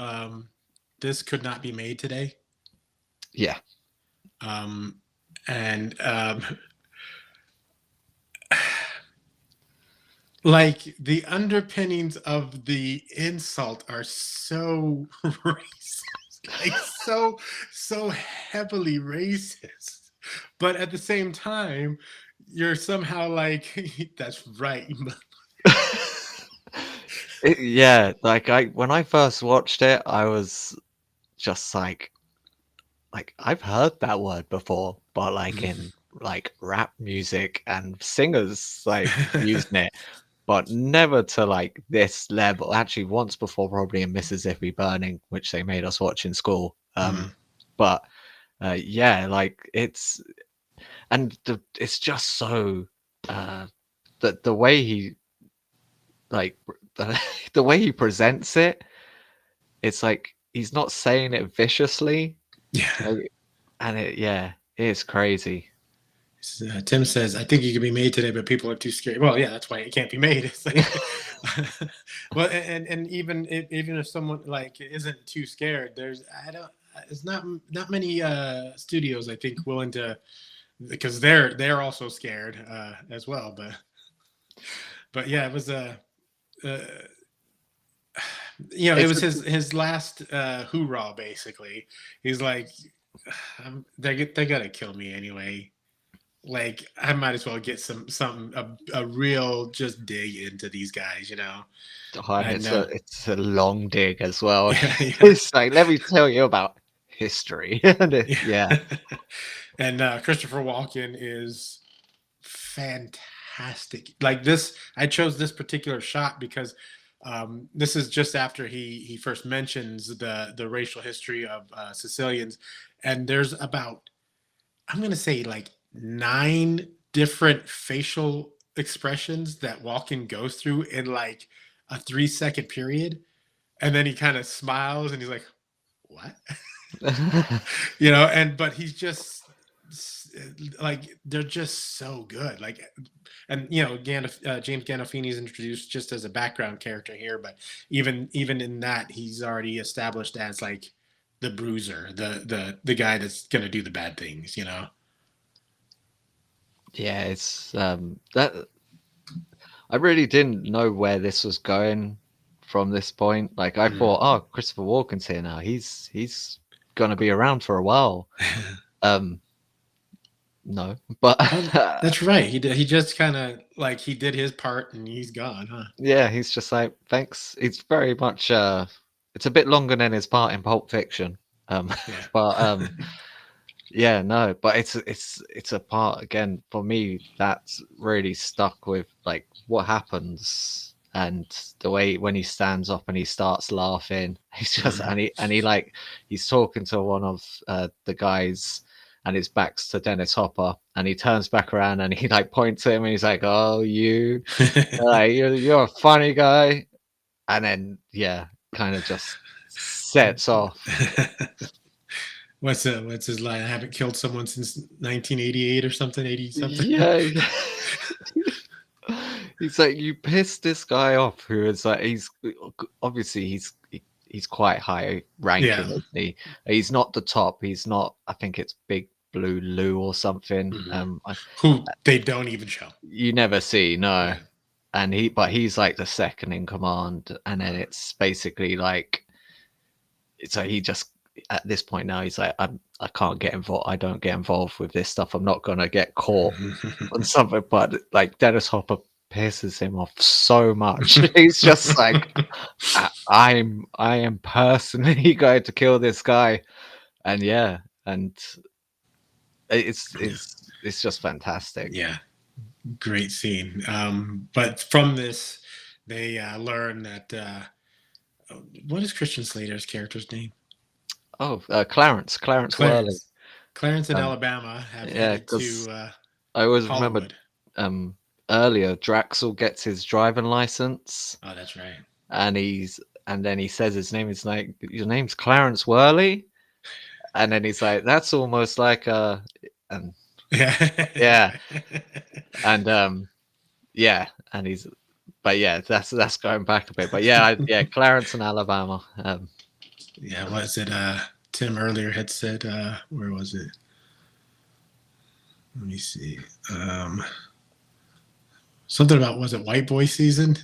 this could not be made today. Yeah, Um, and like the underpinnings of the insult are so racist, like so heavily racist, but at the same time you're somehow like that's right. yeah. Like I when I first watched it, I was just like I've heard that word before, but like in like rap music and singers like using it, but never to like this level. Actually, once before, probably in Mississippi Burning, which they made us watch in school. Mm, But yeah, like it's just so the way he like the way he presents it, it's like he's not saying it viciously, yeah. like, and yeah, it's crazy. Tim says, "I think it could be made today, but people are too scared." Well, yeah, that's why it can't be made. It's like, well, and even if someone like isn't too scared, I don't. It's not many studios I think willing to, because they're also scared as well. But yeah, it was uh, it It's was his last hoorah basically. He's like, they gotta kill me anyway. like I might as well get a real just dig into these guys, And And it's a long dig as well. yeah, yeah, It's like, let me tell you about history. Yeah. yeah. And Christopher Walken is fantastic. Like this, I chose this particular shot because this is just after he first mentions the racial history of Sicilians, and there's about, I'm gonna say, like 9 different facial expressions that Walken goes through in like a 3-second period, and then he kind of smiles and he's like, "What?" But he's just like, they're just so good. Like, and James Gandolfini is introduced just as a background character here, but even in that, he's already established as like the bruiser, the guy that's gonna do the bad things. Yeah, it's that I really didn't know where this was going from this point. Like I thought, oh, Christopher Walken's here now. He's gonna be around for a while. No, but That's right. He just kind of like he did his part and he's gone, huh? yeah, he's just like, thanks. It's very much it's a bit longer than his part in Pulp Fiction. Yeah. But yeah, no, but it's a part again for me that's really stuck with like what happens and the way when he stands up and he starts laughing. He's just and he like he's talking to one of the guys and his back's to Dennis Hopper and he turns back around and he like points at him and he's like, "Oh, you like you're a funny guy," and then yeah, kind of just sets off. What's his line? I haven't killed someone since 1988 or something, 80 something. Yeah. He's like, you pissed this guy off who is like, he's obviously he's quite high ranking, Yeah. isn't he? He's not the top. He's not, I think it's Big Blue Lou or something. Who they don't even show. You never see, no. Yeah. And he's like the second in command, and then it's basically like, so he just at this point now he's like, I can't get involved. I don't get involved with this stuff. I'm not gonna get caught on something. But like Dennis Hopper pisses him off so much. He's just like, I am personally going to kill this guy, and yeah, and it's just fantastic. Yeah, great scene. But from this, they learn that what is Christian Slater's character's name? Oh, Clarence Worley. Clarence in Alabama have headed to I always Hollywood. remember earlier Draxel gets his driving license. Oh, that's right. And then he says his name is like, your name's Clarence Worley, and then he's like, that's almost like and yeah, and yeah, and he's, but yeah, that's going back a bit, but yeah, Clarence in Alabama. Yeah, what is it? Tim earlier had said, where was it? Let me see. Something about, was it White Boy season?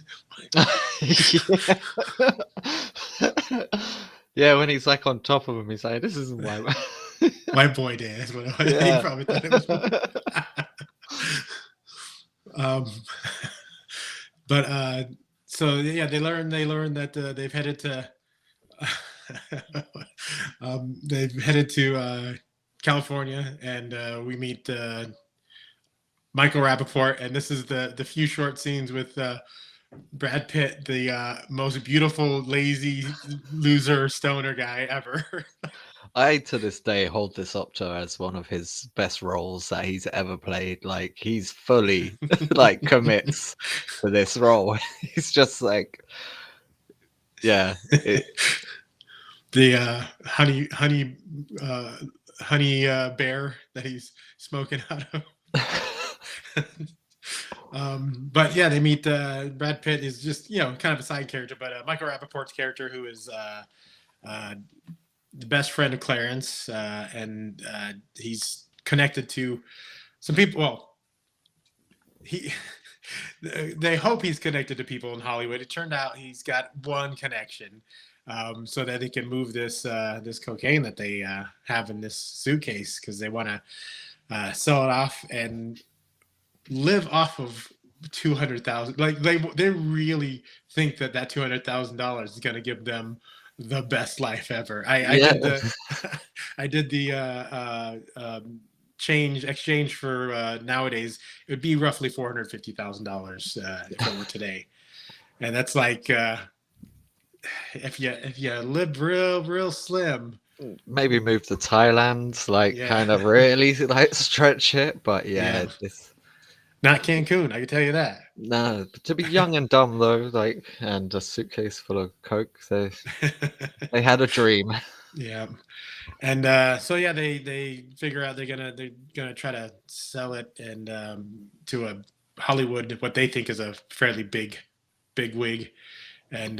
Yeah, when he's like on top of him, he's like, this isn't white. White Boy Day. That's what it was. Yeah. He probably thought it was. But so yeah, they learn that they've headed to California, and we meet Michael Rappaport, and this is the few short scenes with Brad Pitt, the most beautiful, lazy, loser, stoner guy ever. I, to this day, hold this up to as one of his best roles that he's ever played. Like, he's fully, like, commits to this role. He's just like, yeah. The honey bear that he's smoking out of. But yeah, they meet Brad Pitt is just, kind of a side character, but Michael Rappaport's character, who is the best friend of Clarence, and he's connected to some people. Well, they hope he's connected to people in Hollywood. It turned out he's got one connection, so that they can move this cocaine that they have in this suitcase because they want to sell it off and live off of 200,000. Like they really think that $200,000 is going to give them the best life ever. I Yeah. did the I did the exchange for nowadays it would be roughly $450,000 if it were today, and that's like if you live real slim. Maybe move to Thailand, like Yeah. kind of really like stretch it. But yeah, Yeah, this not Cancun, I can tell you that. no, to be young and dumb though, like, and a suitcase full of coke, they had a dream. Yeah. And so yeah, they figure out they're gonna try to sell it and to a Hollywood, what they think is a fairly big wig, and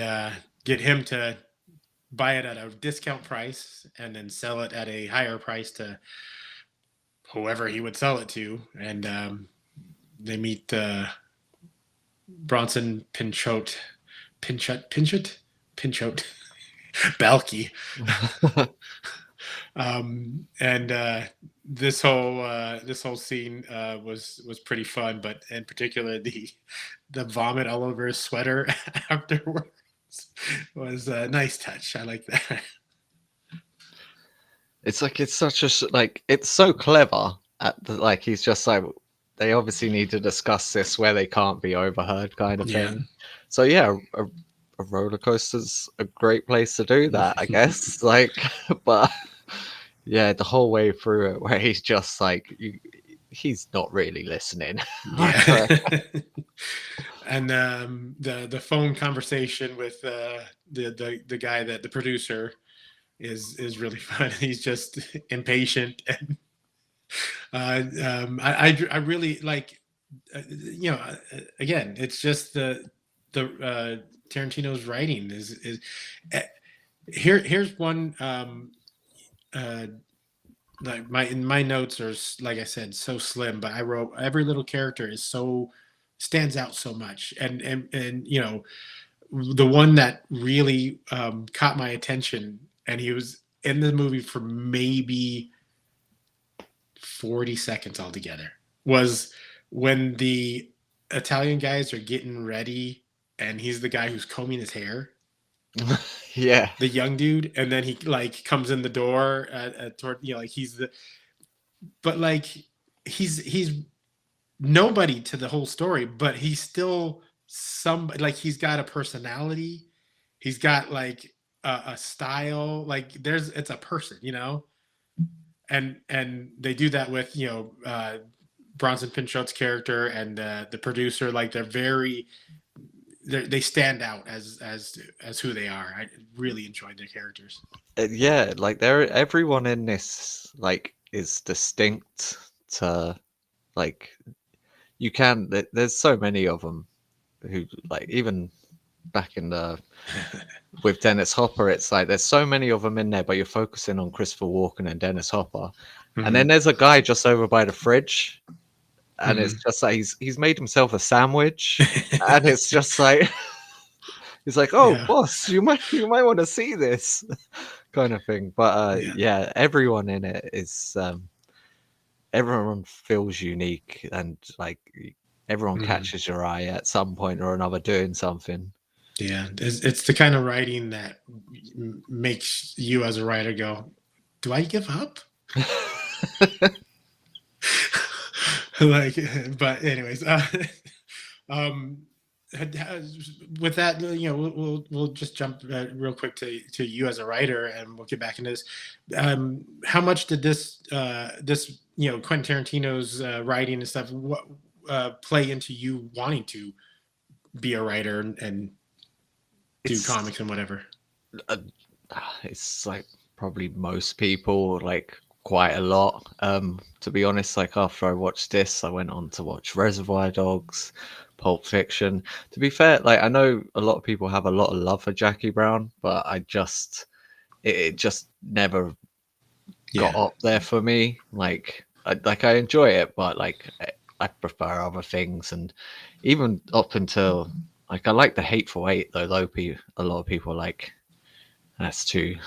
get him to buy it at a discount price and then sell it at a higher price to whoever he would sell it to. And they meet Bronson Pinchot, Balky. And this whole scene was pretty fun, but in particular the vomit all over his sweater afterwards was a nice touch. I like that. It's like it's such a like it's so clever at the, like he's just like they obviously need to discuss this where they can't be overheard kind of Yeah. thing. So yeah, a roller coaster's a great place to do that, I guess. Like, but yeah, the whole way through it, where he's just like he's not really listening. Yeah. And the phone conversation with the guy that the producer is really fun. He's just impatient, and I really like again, it's just the Tarantino's writing is here's one like my notes are, like I said, so slim, but I wrote every little character is so stands out so much, and the one that really caught my attention, and he was in the movie for maybe 40 seconds altogether, was when the Italian guys are getting ready and he's the guy who's combing his hair, Yeah, the young dude, and then he like comes in the door toward like he's the but like he's nobody to the whole story, but he's still somebody. Like he's got a personality, he's got like a style, like it's a person, and they do that with Bronson Pinchot's character and the producer. Like they stand out as who they are. I really enjoyed their characters. yeah, like everyone in this like is distinct to like you can. There's so many of them who like even back in the with Dennis Hopper, it's like there's so many of them in there, but you're focusing on Christopher Walken and Dennis Hopper, and then there's a guy just over by the fridge, and it's just like he's made himself a sandwich, and it's just like he's like, oh Yeah. boss, you might want to see this kind of thing. But yeah, everyone in it is everyone feels unique, and like everyone catches your eye at some point or another doing something. Yeah, it's the kind of writing that makes you as a writer go, do I give up? Like, but anyways, with that, we'll just jump real quick to you as a writer, and we'll get back into this. How much did this Quentin Tarantino's writing and stuff play into you wanting to be a writer and do comics and whatever? It's like probably most people, like quite a lot. To be honest, like after I watched this, I went on to watch Reservoir Dogs, Pulp Fiction. To be fair, like I know a lot of people have a lot of love for Jackie Brown, but I just it just never got up there for me. Like I enjoy it, but like I prefer other things, and even up until like I like the Hateful Eight, though a lot of people like that's too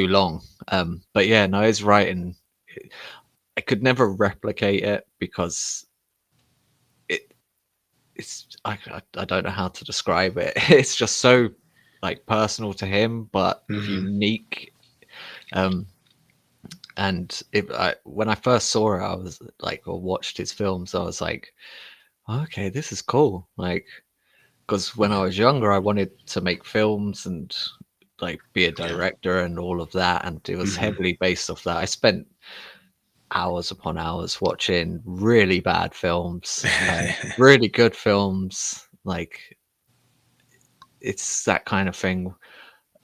long. But yeah, no, his writing, I could never replicate it because it it's I don't know how to describe it. It's just so like personal to him, but unique. Um, and when I first saw it, I was like, or watched his films, I was like, okay, this is cool. Like, because when I was younger, I wanted to make films and like be a Yeah. director and all of that, and it was heavily based off that. I spent hours upon hours watching really bad films, really good films. Like, it's that kind of thing.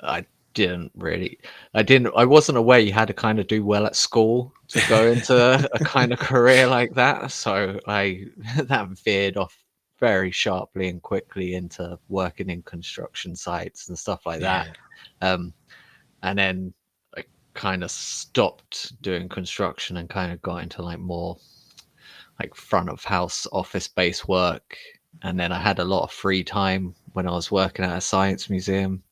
I didn't really, I wasn't aware you had to kind of do well at school to go into a kind of career like that. So that veered off very sharply and quickly into working in construction sites and stuff like that. Yeah. Um, and then I kind of stopped doing construction and kind of got into like more like front of house office based work. And then I had a lot of free time when I was working at a science museum.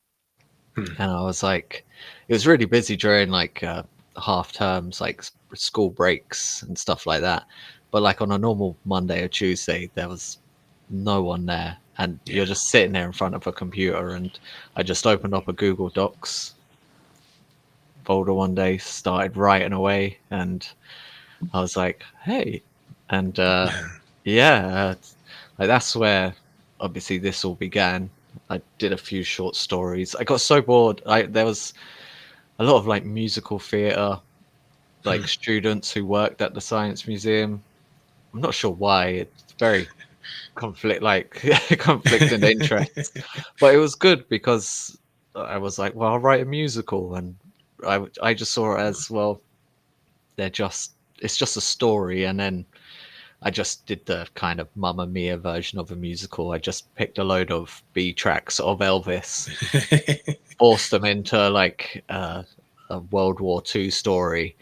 And I was like, it was really busy during like half terms, like school breaks and stuff like that. But like on a normal Monday or Tuesday, there was no one there. And you're just sitting there in front of a computer. And I just opened up a Google Docs folder one day, started writing away. And I was like, hey. And yeah, like that's where obviously this all began. I did a few short stories. I got so bored. There was a lot of like musical theater, like students who worked at the science museum. I'm not sure why. It's very conflicting interests, but it was good because I was like, well, I'll write a musical, and I just saw it as well. It's just a story, and then I just did the kind of Mamma Mia version of a musical. I just picked a load of B tracks of Elvis, forced them into like a World War II story,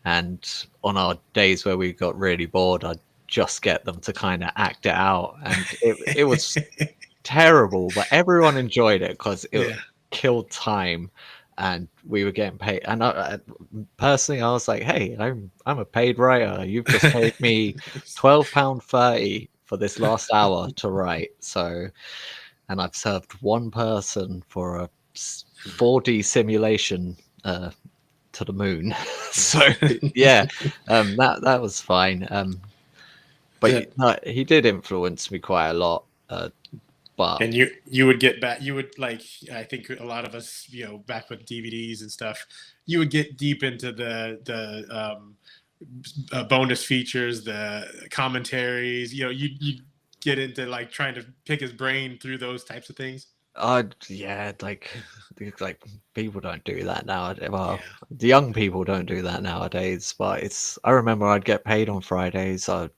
and on our days where we got really bored, I'd just get them to kind of act it out, and it was terrible, but everyone enjoyed it because it Yeah. killed time, and we were getting paid. And personally, I was like, "Hey, I'm a paid writer. You've just paid me £12.30 for this last hour to write." So, and I've served one person for a 4D simulation to the moon. So yeah, that was fine. But Yeah. no, he did influence me quite a lot. But And you would get back, you would like, I think a lot of us, back with DVDs and stuff, you would get deep into the bonus features, the commentaries. You get into like trying to pick his brain through those types of things. yeah, like people don't do that nowadays. Well, Yeah. the young people don't do that nowadays. But I remember I'd get paid on Fridays. I'd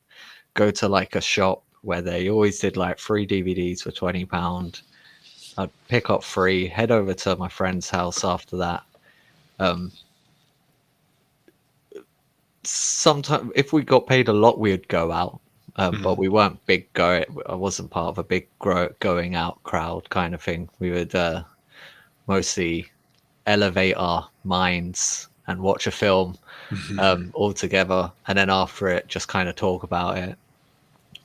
go to like a shop where they always did like free DVDs for £20. I'd pick up three, head over to my friend's house after that. Sometimes if we got paid a lot, we'd go out. But we weren't big go. I wasn't part of a big going out crowd kind of thing. We would mostly elevate our minds and watch a film all together, and then after it, just kind of talk about it.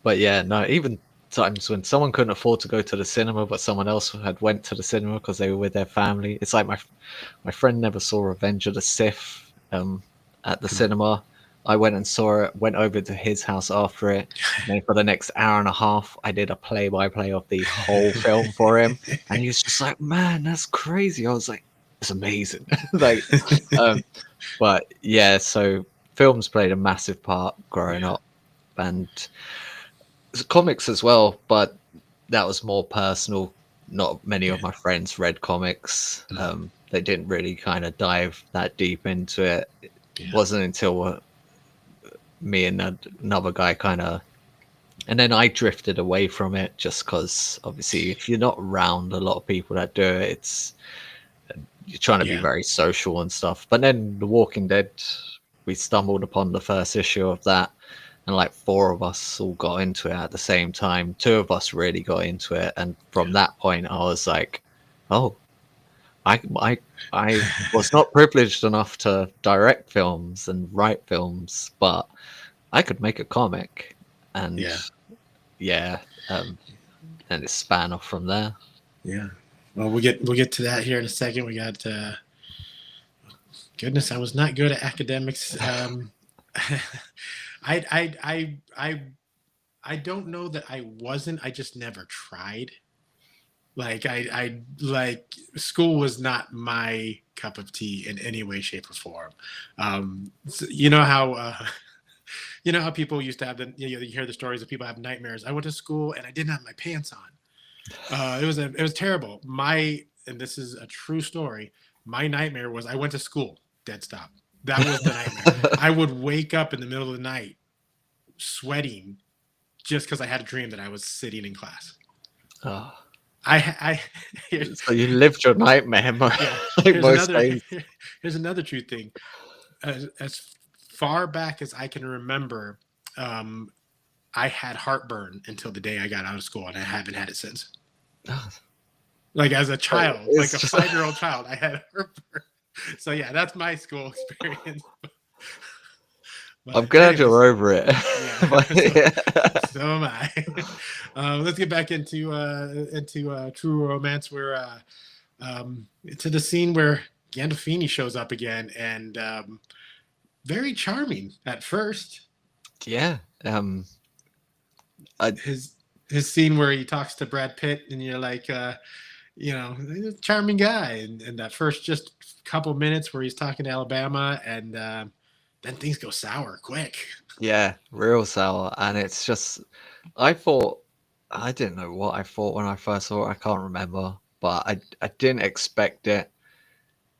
But yeah, no, even times when someone couldn't afford to go to the cinema, but someone else had went to the cinema because they were with their family. It's like my friend never saw Revenge of the Sith at the cinema. I went and saw it, went over to his house after it. And then for the next hour and a half, I did a play-by-play of the whole film for him. And he was just like, man, that's crazy. I was like, it's amazing. Like, but yeah, so films played a massive part growing up. And comics as well, but that was more personal. Not many of my friends read comics. They didn't really kind of dive that deep into it. It wasn't until me and another guy and then I drifted away from it just because obviously if you're not around a lot of people that do it, you're trying to be very social and stuff. But then The Walking Dead, we stumbled upon the first issue of that, and like four of us all got into it at the same time. Two of us really got into it, and from that point I was like, oh, I was not privileged enough to direct films and write films, but I could make a comic, and Yeah. yeah, and it span off from there. Yeah. Well, we'll get to that here in a second. We got goodness, I was not good at academics. I I I I I don't know that I wasn't. I just never tried. Like I like school was not my cup of tea in any way, shape, or form. You know how you know how people used to have you hear the stories of people have nightmares. I went to school and I didn't have my pants on. It was terrible. And this is a true story. My nightmare was I went to school, dead stop. That was the nightmare. I would wake up in the middle of the night sweating just because I had a dream that I was sitting in class. Oh, I so you lived your nightmare, yeah. like most days. Here's another true thing. As far back as I can remember, I had heartburn until the day I got out of school, and I haven't had it since. Like as a child, like a 5-year-old child, I had heartburn. So yeah, that's my school experience. But I'm glad anyways, you're over it. so am I. Let's get back into True Romance, where to the scene where Gandolfini shows up again, and very charming at first. Yeah. His scene where he talks to Brad Pitt, and you're like, he's a charming guy, and that first just couple minutes where he's talking to Alabama, and then things go sour quick. Yeah, real sour. And it's just, I didn't know what I thought when I first saw it. I can't remember, but I didn't expect it.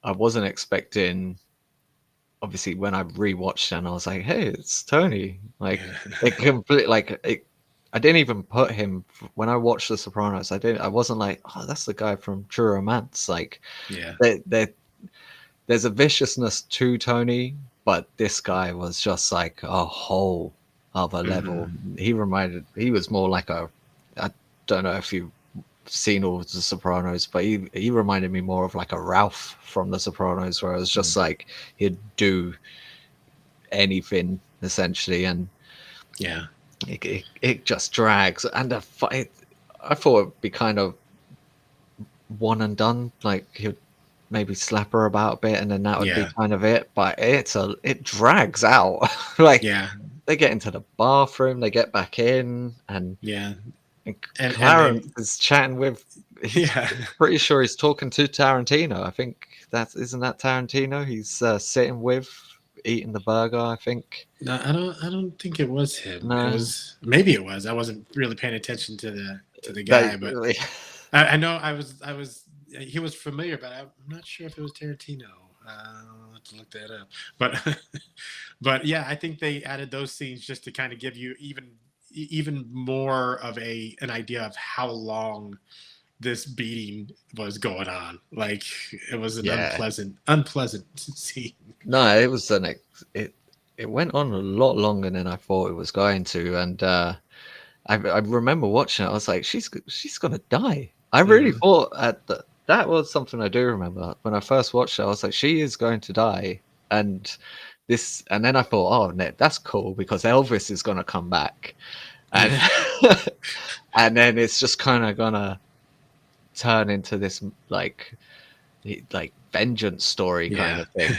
I wasn't expecting, obviously, when I rewatched it, and I was like, hey, it's Tony. Like, it completely, like, I didn't even put him, when I watched The Sopranos, I wasn't like, oh, that's the guy from True Romance. Like, Yeah. There's a viciousness to Tony, but this guy was just like a whole other level. He was more like I don't know if you've seen all of The Sopranos, but he reminded me more of like a Ralph from The Sopranos, where it was just like he'd do anything essentially, and Yeah. it just drags. And the fight, I thought it'd be kind of one and done, like he'd maybe slap her about a bit and then that would be kind of it, but it drags out. Like, they get into the bathroom, they get back in, and Clarence is chatting with, pretty sure he's talking to Tarantino. I think isn't that Tarantino he's sitting with, eating the burger, I think. No, I don't think it was him. No. Maybe it was. I wasn't really paying attention to the guy, but really. I know he was familiar, but I'm not sure if it was Tarantino. I'll have to look that up. But yeah, I think they added those scenes just to kind of give you even more of an idea of how long this beating was going on. Like, it was an unpleasant scene. No, it was it went on a lot longer than I thought it was going to, and I remember watching it. I was like, she's gonna die. I really thought that was something I do remember when I first watched it. I was like, she is going to die, and then I thought, oh, that's cool because Elvis is gonna come back, and and then it's just kind of gonna turn into this like vengeance story kind of thing.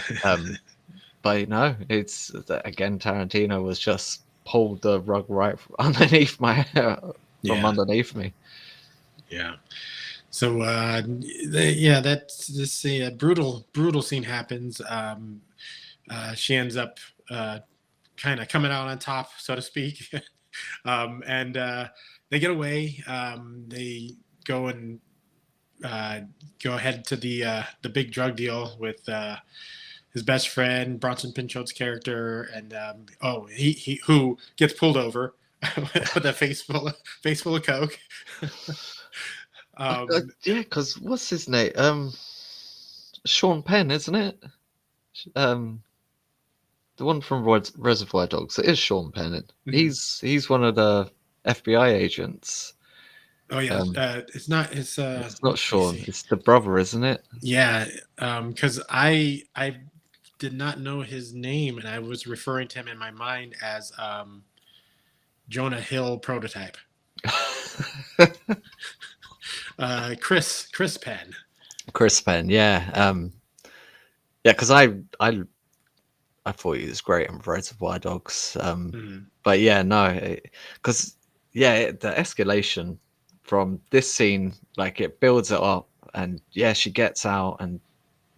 But no, it's again, Tarantino was just pulled the rug right underneath underneath me. Yeah. So this brutal scene happens. She ends up kind of coming out on top, so to speak, and they get away. They go and go ahead to the big drug deal with his best friend, Bronson Pinchot's character, and he who gets pulled over with a face full of coke. Yeah, because what's his name? Sean Penn, isn't it? The one from Reservoir Dogs. It is Sean Penn. He's one of the FBI agents. Oh yeah, it's not. It's not Let me Sean. see. It's the brother, isn't it? Yeah, because I did not know his name, and I was referring to him in my mind as Jonah Hill prototype. Chris Penn. Chris Penn. Yeah. Yeah. Because I thought he was great in Reservoir Dogs. But yeah, no, because yeah, the escalation from this scene, like it builds it up, and yeah, she gets out and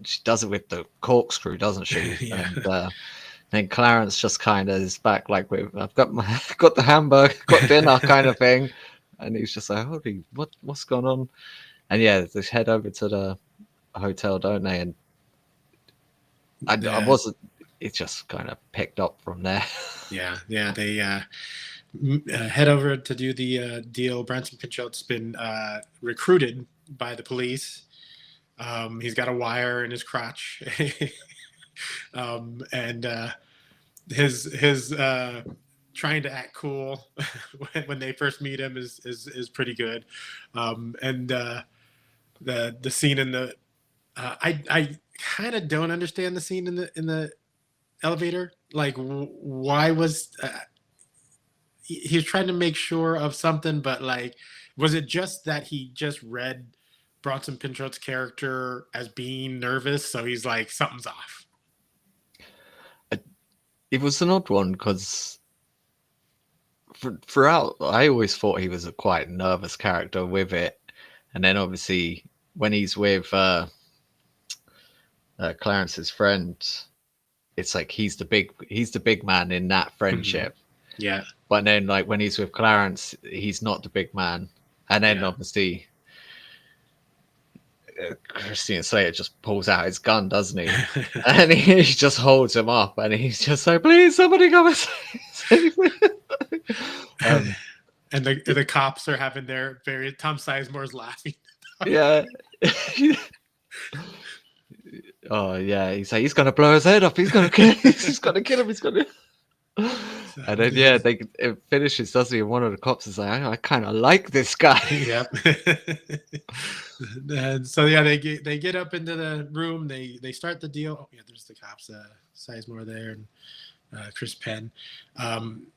she does it with the corkscrew, doesn't she? Yeah. And then Clarence just kind of is back, like, I've got got the hamburger, got dinner, kind of thing, and he's just like, holy, what's going on? And yeah, they head over to the hotel, don't they? And I wasn't. It just kind of picked up from there. Yeah. They head over to do the deal. Branson Pinchot's been recruited by the police. He's got a wire in his crotch, and his trying to act cool when they first meet him is pretty good. And the scene in the I kind of don't understand the scene in the elevator. Like, why was he was trying to make sure of something, but like, was it just that he just read Bronson Pinchot's character as being nervous, so he's like, something's off? It was an odd one because throughout, I always thought he was a quite nervous character with it, and then obviously when he's with Clarence's friend, it's like he's the big man in that friendship. Yeah. But then, like, when he's with Clarence, he's not the big man. And then, obviously, Christian Slater just pulls out his gun, doesn't he? And he just holds him up, and he's just like, please, somebody come and save me. And the cops are having their very... Tom Sizemore's laughing. Yeah. Oh, yeah. He's like, he's going to blow his head off. He's going to kill him. He's going to kill him. He's going to... And then it finishes, doesn't he? And one of the cops is like, I kind of like this guy. Yep. And so yeah, they get up into the room. They start the deal. Oh yeah, there's the cops. Sizemore there and Chris Penn.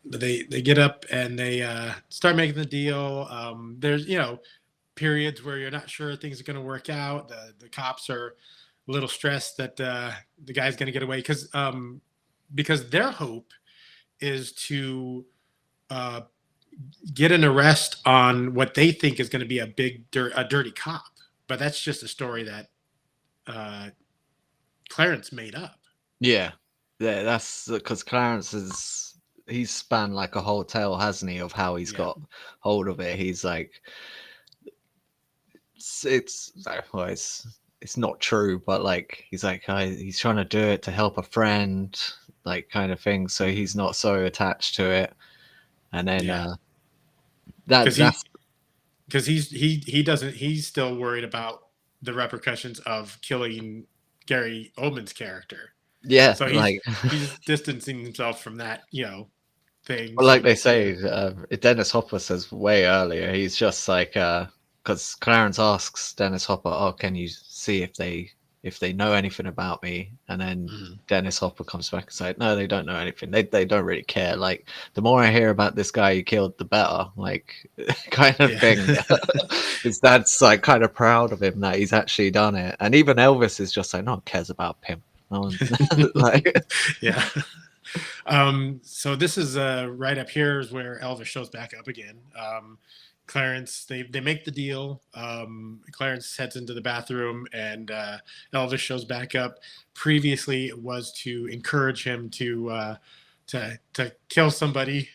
They get up and they start making the deal. There's periods where you're not sure things are going to work out. The cops are a little stressed that the guy's going to get away because their hope is to get an arrest on what they think is going to be a dirty cop. But that's just a story that Clarence made up. Yeah, that's because Clarence he's spanned like a whole tale, hasn't he, of how he's got hold of it. He's like, it's not true, but like he's like he's trying to do it to help a friend, like, kind of thing, so he's not so attached to it. And then because he's still worried about the repercussions of killing Gary Oldman's character. Yeah, so he's distancing himself from that thing. Well, like they say, Dennis Hopper says way earlier, he's just like, because Clarence asks Dennis Hopper, oh, can you see if they know anything about me? And then Dennis Hopper comes back and says, no, they don't know anything. They don't really care. Like, the more I hear about this guy you killed, the better. Like, kind of thing. His dad's like kind of proud of him that he's actually done it. And even Elvis is just like, no one cares about Pimp. No one, like, yeah. So this is right up here is where Elvis shows back up again. Clarence, they make the deal. Clarence heads into the bathroom, and Elvis shows back up. Previously, it was to encourage him to kill somebody,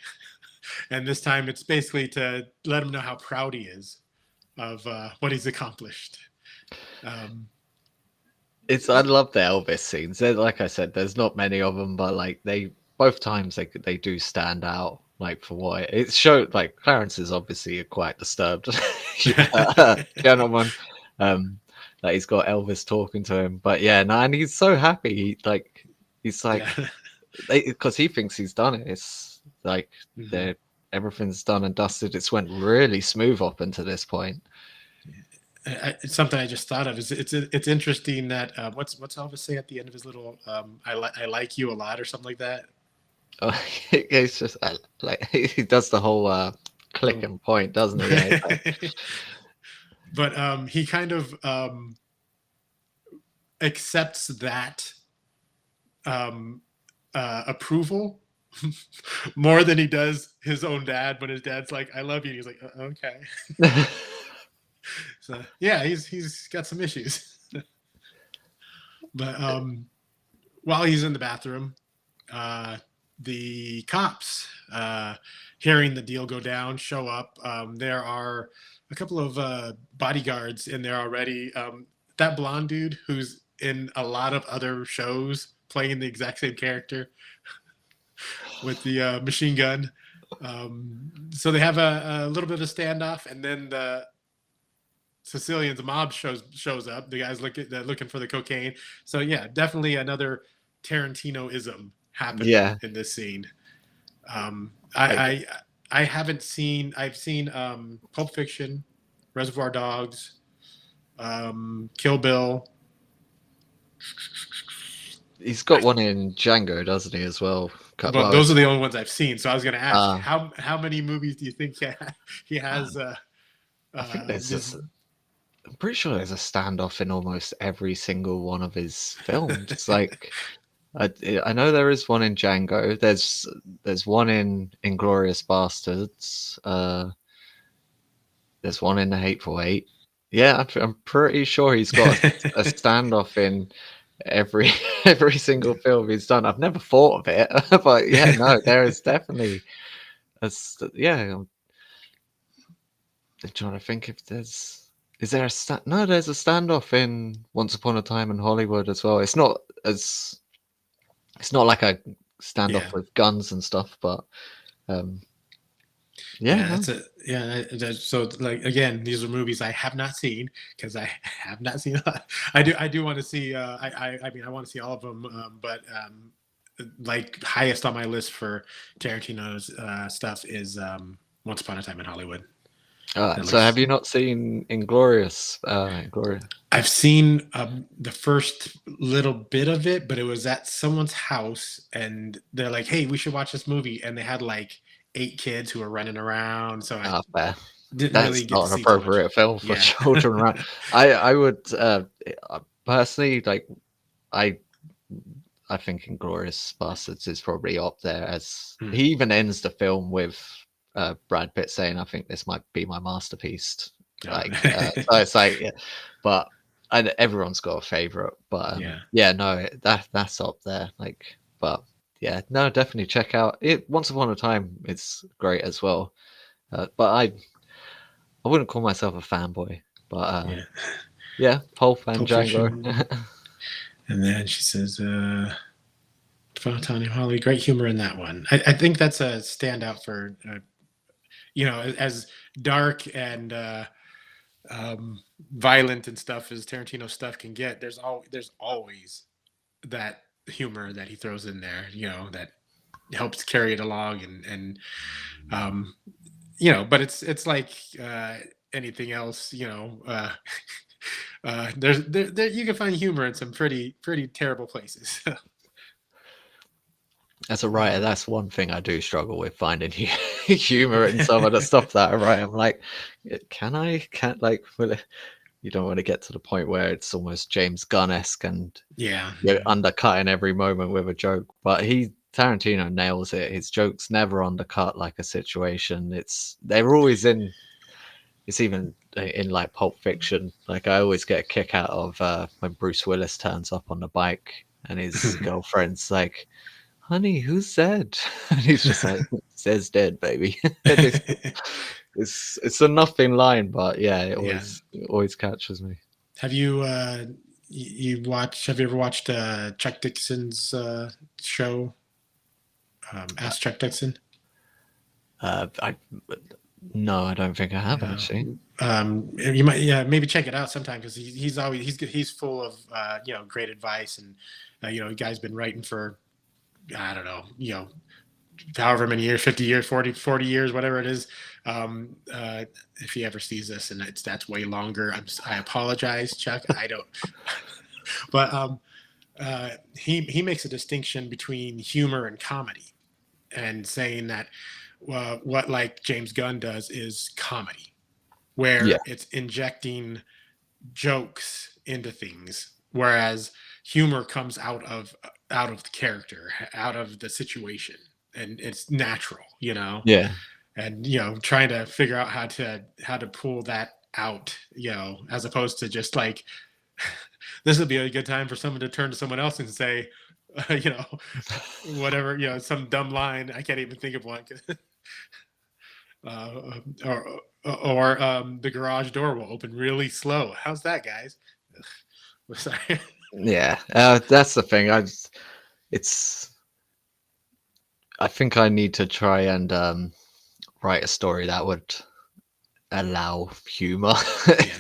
and this time it's basically to let him know how proud he is of what he's accomplished. I love the Elvis scenes. Like I said, there's not many of them, but like both times they do stand out. Like, for what it showed, like, Clarence is obviously a quite disturbed gentleman. That he's got Elvis talking to him, but yeah, no, and he's so happy. He's like, because he thinks he's done it. It's like everything's done and dusted. It's went really smooth up until this point. It's something I just thought of. It's interesting that what's Elvis say at the end of his little I like you a lot or something like that. Oh, it's just like he does the whole click and point, doesn't he? Yeah, but he kind of accepts that approval more than he does his own dad. When his dad's like, "I love you," he's like, "Okay." So yeah, he's got some issues. But while he's in the bathroom, the cops, hearing the deal go down, show up. There are a couple of bodyguards in there already. That blonde dude who's in a lot of other shows playing the exact same character with the machine gun. So they have a little bit of a standoff, and then the Sicilian's mob shows up. The guys looking for the cocaine. So yeah, definitely another Tarantino-ism happening in this scene. I haven't seen. I've seen Pulp Fiction, Reservoir Dogs, Kill Bill. He's got one in Django, doesn't he, as well? But those are the only ones I've seen. So I was going to ask, how many movies do you think he has? I think there's I'm pretty sure there's a standoff in almost every single one of his films. It's like I know there is one in Django. There's one in Inglourious Bastards. There's one in The Hateful Eight. Yeah, I'm pretty sure he's got a standoff in every single film he's done. I've never thought of it, but yeah, no, there is definitely I'm trying to think if there's. Is there no? There's a standoff in Once Upon a Time in Hollywood as well. It's not like a standoff with guns and stuff, but so like again, these are movies I have not seen because I have not seen a lot. I do want to see. I mean, I want to see all of them, but like highest on my list for Tarantino's stuff is Once Upon a Time in Hollywood. So have you not seen Inglourious? I've seen the first little bit of it, but it was at someone's house, and they're like, "Hey, we should watch this movie," and they had like 8 kids who were running around. So I didn't That's really get not to an see appropriate film for children, right? I would personally like. I think Inglourious Bastards is probably up there as he even ends the film with. Brad Pitt saying, "I think this might be my masterpiece." Like, so it's like, but everyone's got a favorite. But no, that's up there. Like, but yeah, no, definitely check out it. Once Upon a Time, it's great as well. But I wouldn't call myself a fanboy. But Pulp and Django. And then she says, "Tanya Holly, great humor in that one." I think that's a standout for. As dark and violent and stuff as Tarantino stuff can get, there's always that humor that he throws in there, that helps carry it along and but it's like anything else, there you can find humor in some pretty terrible places. As a writer, that's one thing I do struggle with, finding humor in some of the stuff that I write. I'm like, can't like, you don't want to get to the point where it's almost James Gunn-esque and you're undercutting every moment with a joke. But Tarantino nails it. His jokes never undercut like a situation. They're always in. It's even in like Pulp Fiction. Like I always get a kick out of when Bruce Willis turns up on the bike and his girlfriend's like, "Honey, who's Zed?" And he's just like, "Zed's dead, baby." It's a nothing line, but it always catches me. Have you Have you ever watched Chuck Dixon's show? Ask Chuck Dixon. No, I don't think I have actually. You might maybe check it out sometime because he's full of great advice and the guy's been writing for I don't know however many years, 50 years, 40 years, whatever it is. If he ever sees this and that's way longer, I apologize, Chuck. I don't, but he makes a distinction between humor and comedy, and saying that what like James Gunn does is comedy, Yeah, where it's injecting jokes into things, whereas humor comes out of the character, out of the situation, and it's natural, yeah, and trying to figure out how to pull that out, as opposed to just like this would be a good time for someone to turn to someone else and say, whatever, some dumb line. I can't even think of one. uh, or the garage door will open really slow. How's that, guys? Sorry. yeah. That's the thing. It's. I think I need to try and write a story that would allow humor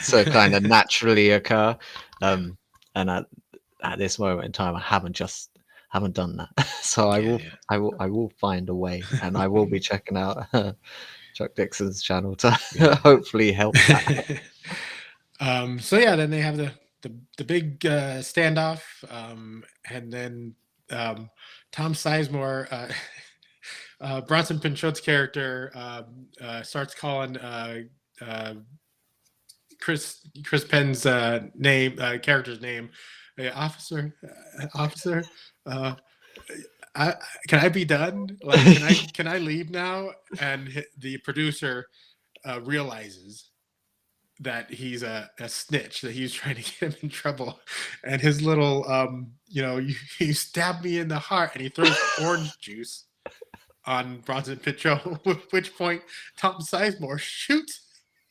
to kind of naturally occur. And at this moment in time, I haven't done that. So I will find a way, and I will be checking out Chuck Dixon's channel to hopefully help that. So yeah, then they have the big standoff, and then Tom Sizemore, Bronson Pinchot's character, starts calling uh, Chris Penn's name, character's name, officer, officer. Uh, I, can I be done? Like, can I leave now? And the producer realizes that he's a snitch, that he's trying to get him in trouble, and his little you stabbed me in the heart, and he throws orange juice on Bronson Pinchot. At which point Tom Sizemore shoots.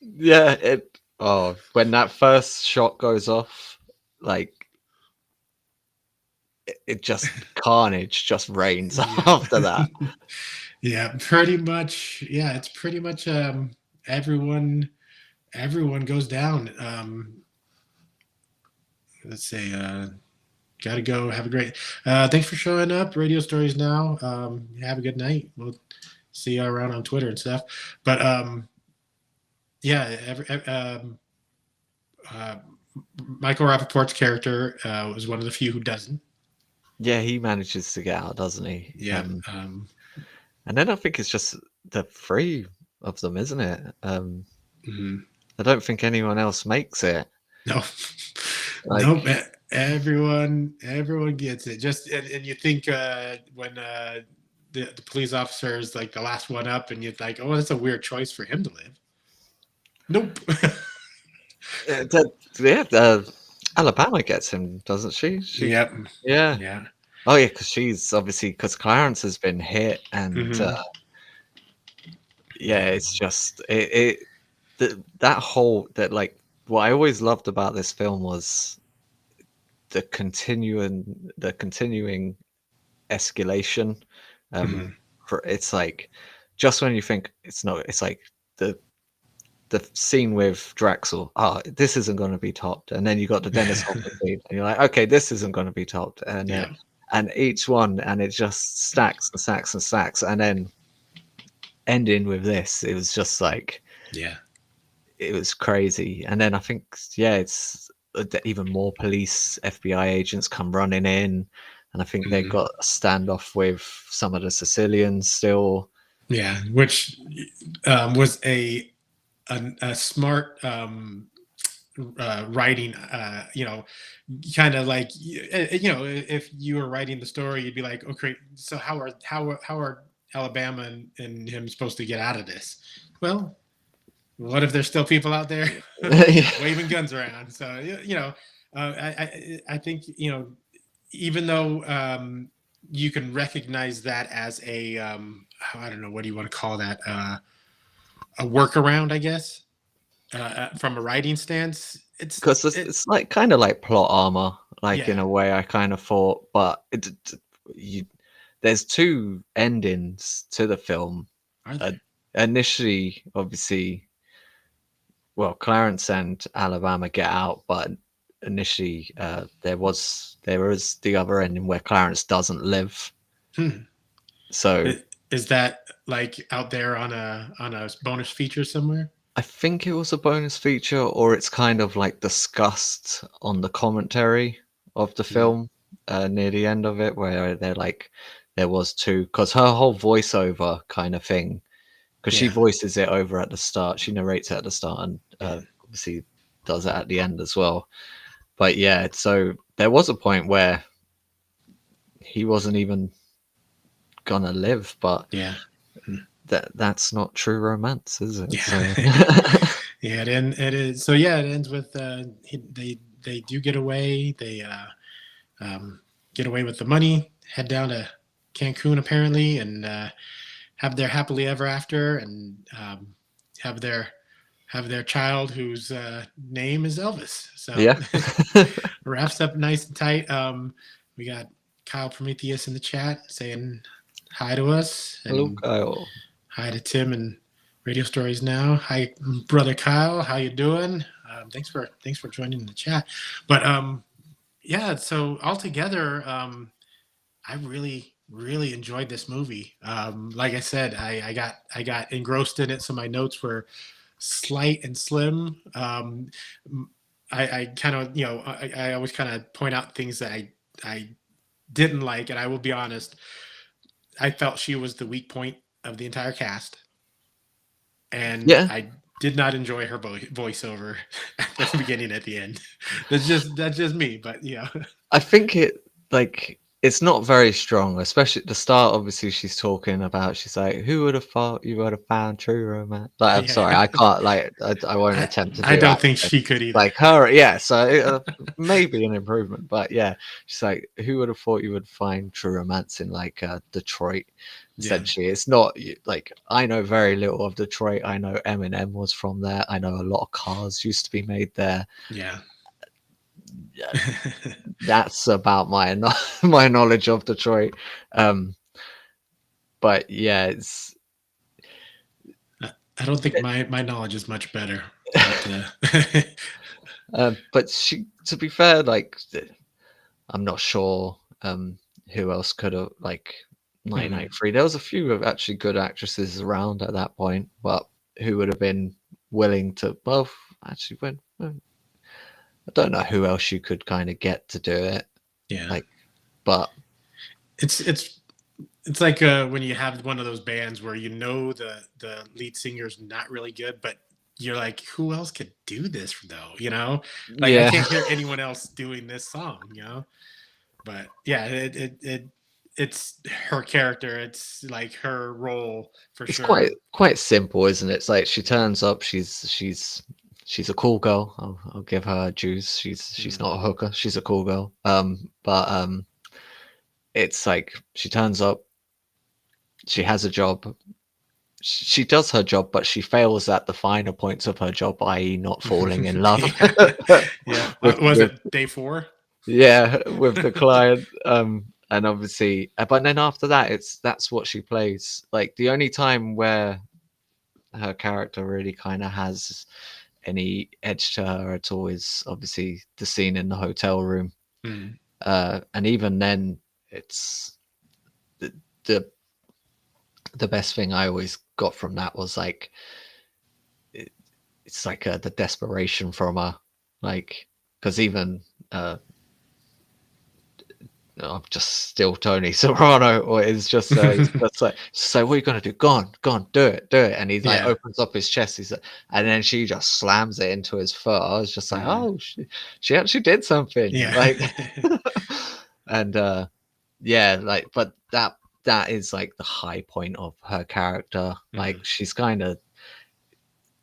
Yeah, when that first shot goes off, like it just carnage just reigns after that. Yeah, pretty much. Yeah, it's pretty much everyone goes down. Let's say gotta go. Have a great thanks for showing up. Radio Stories Now. Have a good night. We'll see you around on Twitter and stuff. But yeah, Michael Rappaport's character was one of the few who doesn't. Yeah, he manages to get out, doesn't he? Yeah. And then I think it's just the three of them, isn't it? Mm-hmm. I don't think anyone else makes it. No. Like, nope. Everyone gets it. Just and you think when the police officer is like the last one up, and you're like, oh, that's a weird choice for him to live. Nope. Alabama gets him, doesn't she? Yep. Yeah. Oh yeah, because Clarence has been hit, and yeah, it's just that what I always loved about this film was the continuing escalation. It's like just when you think it's not, it's like the scene with Draxel. This isn't going to be topped, and then you got the Dennis Hopper scene, and you're like, okay, this isn't going to be topped, and and each one, and it just stacks and stacks and stacks, and then ending with this, it was just like, it was crazy. And then I think, it's even more police, FBI agents come running in, and I think they got a standoff with some of the Sicilians still. Yeah, which was a smart writing. Kind of like if you were writing the story, you'd be like, okay, so how are Alabama and him supposed to get out of this? Well, what if there's still people out there waving guns around? So I think even though you can recognize that as a I don't know, what do you want to call that, a workaround, I guess, from a writing stance. It's like kind of like plot armor, in a way. I kind of thought, but there's two endings to the film. Initially, obviously, well, Clarence and Alabama get out, but initially there is the other ending where Clarence doesn't live. So Is that like out there on a bonus feature somewhere? I think it was a bonus feature, or it's kind of like discussed on the commentary of the Mm. film near the end of it, where they're like, there was two, because her whole voiceover kind of thing, because she Yeah. voices it over at the start, she narrates it at the start, and Yeah. obviously does it at the end as well. But yeah, so there was a point where he wasn't even gonna live, but Yeah. that's not true romance, is it? So Yeah. Yeah, it is. So yeah, it ends with they do get away. They get away with the money, head down to Cancun apparently, and have their happily ever after, and have their child whose name is Elvis. So yeah. wraps up nice and tight. We got Kyle Prometheus in the chat saying hi to us, Hello, and Kyle. hi to Tim and Radio Stories Now. Hi, brother Kyle. How you doing? Thanks for joining the chat. But yeah, so altogether, I really enjoyed this movie. Like I said, I got engrossed in it, so my notes were slight and slim. I kind of I always kind of point out things that I didn't like, and I will be honest, I felt she was the weak point of the entire cast, and Yeah, I did not enjoy her voiceover at the beginning at the end. That's just me, but yeah. I think it's not very strong, especially at the start. Obviously, she's talking about, she's like, "Who would have thought you would have found true romance?" Like, I'm sorry, Yeah. I can't, like, I won't I, attempt to I do don't that. think she could either. Like her, yeah. So maybe an improvement, but yeah, she's like, "Who would have thought you would find true romance in like Detroit?" Yeah. Essentially, it's not like, I know very little of Detroit. I know Eminem was from there. I know a lot of cars used to be made there. Yeah. Yeah, that's about my my knowledge of Detroit. But yeah, it's I don't think my knowledge is much better. but she, to be fair, like, I'm not sure who else could have, like, Mhm. 1993. There was a few of actually good actresses around at that point, but who would have been willing to, well, actually, when I don't know who else you could kind of get to do it, Yeah. like, but It's like when you have one of those bands where the lead singer's not really good, but you're like, who else could do this though? Like I yeah. can't hear anyone else doing this song. But yeah, it's her character. It's like her role for It's sure. quite simple, isn't it? It's like she turns up, she's a cool girl. I'll give her dues. She's not a hooker. She's a cool girl. But it's like she turns up, she has a job. She does her job, but she fails at the finer points of her job, i.e., not falling in love. Yeah. Yeah. Was with it day 4? yeah, with the client. And obviously, but then after that, that's what she plays. Like, the only time where her character really kind of has any edge to her at all is obviously the scene in the hotel room. Mm. And even then, it's the the best thing I always got from that was like, it's like the desperation from her, like, because even I'm just still Tony Soprano, or it's just he's just like, so what are you gonna do? Go on, do it, and he like Yeah. opens up his chest. He's like, and then she just slams it into his foot. I was just like, Mhm. oh, she actually did something, Yeah. like, and yeah, like, but that is like the high point of her character. Like, Mhm. she's kind of,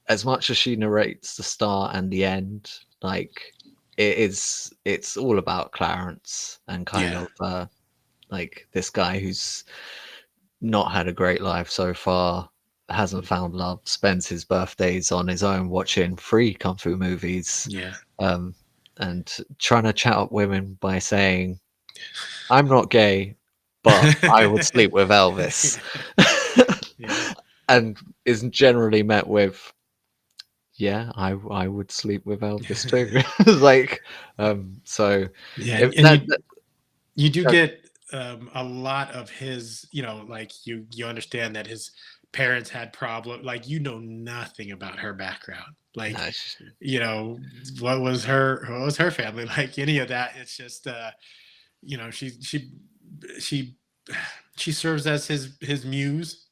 as much as she narrates the start and the end, like, it's all about Clarence and kind Yeah. of like, this guy who's not had a great life so far, hasn't found love, spends his birthdays on his own watching free kung fu movies, Yeah. and trying to chat up women by saying, I'm not gay, but I would sleep with Elvis. Yeah. And is generally met with, yeah, I would sleep with Elvis too. Like, so Yeah, if and that, you do get a lot of his, like you understand that his parents had problem, like nothing about her background, like Nice. you know what was her family like, any of that. It's just she she serves as his muse,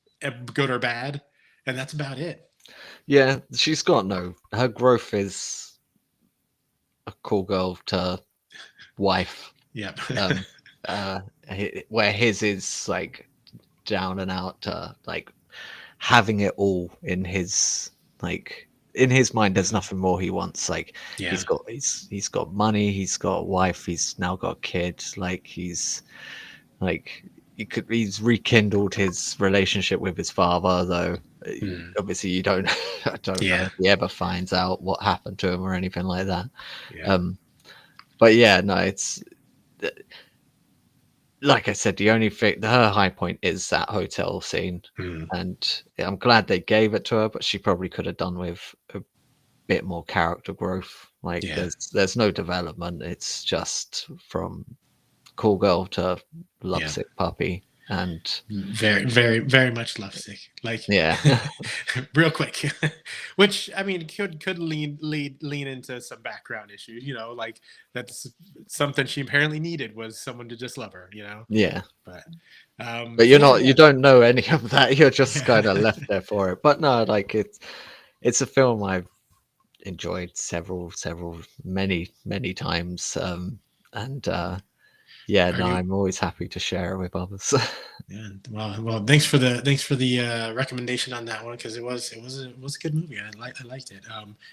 good or bad, and that's about it. Yeah, she's got no. Her growth is a cool girl to wife. Yep. Um, where his is like down and out, like having it all in his like in his mind. There's nothing more he wants. Like Yeah. he's got money. He's got a wife. He's now got a kid. Like like he's rekindled his relationship with his father, though Mm. obviously you don't I don't know Yeah. if he ever finds out what happened to him or anything like that. Yeah. But yeah, no, it's like I said, the only thing, her high point is that hotel scene, Mm. and I'm glad they gave it to her, but she probably could have done with a bit more character growth. Like Yeah. there's no development. It's just from cool girl to Yeah. lovesick puppy, and Very, very, very much lovesick. Like, yeah. real quick. Which I mean could lean into some background issues. Like that's something she apparently needed, was someone to just love her. Yeah. But But so yeah, you yeah, don't know any of that. You're just kind of yeah. left there for it. But no, like it's a film I've enjoyed many times. And yeah, Are no, you? I'm always happy to share it with others. Yeah. Well. Thanks for the recommendation on that one, because it was a good movie. I liked it.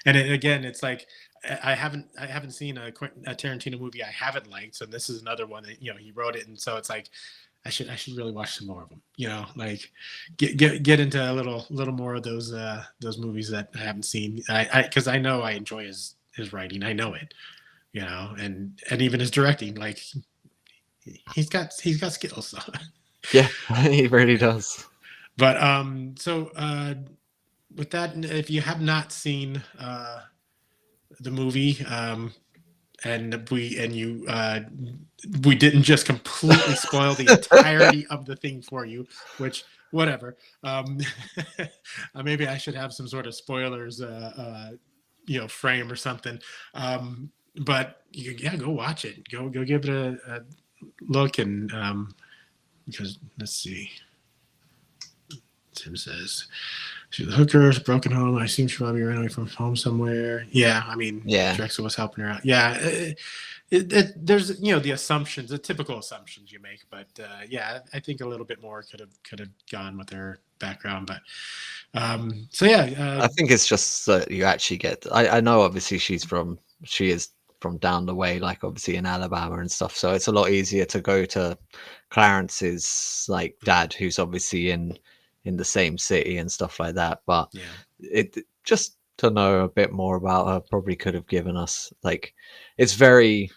And again, it's like I haven't seen a Tarantino movie I haven't liked. So this is another one that he wrote it, and so it's like I should really watch some more of them. Like get into a little more of those movies that I haven't seen. Because I know I enjoy his writing. I know it. And even his directing. Like he's got skills. So. Yeah, he really does. But so with that, if you have not seen the movie, and we didn't just completely spoil the entirety of the thing for you, which whatever. Maybe I should have some sort of spoilers, frame or something. But yeah, go watch it. Go give it a look, and because let's see. Tim says, she's a hooker, it's a broken home. I assume she probably ran away from home somewhere. Yeah, I mean, Yeah. Drexel was helping her out. Yeah, there's the assumptions, the typical assumptions you make, but yeah, I think a little bit more could have gone with her background. But so yeah, I think it's just that you actually get. I know obviously she is from down the way, like obviously in Alabama and stuff. So it's a lot easier to go to Clarence's like dad, who's obviously in the same city and stuff like that. But yeah, it just to know a bit more about her probably could have given us like it's very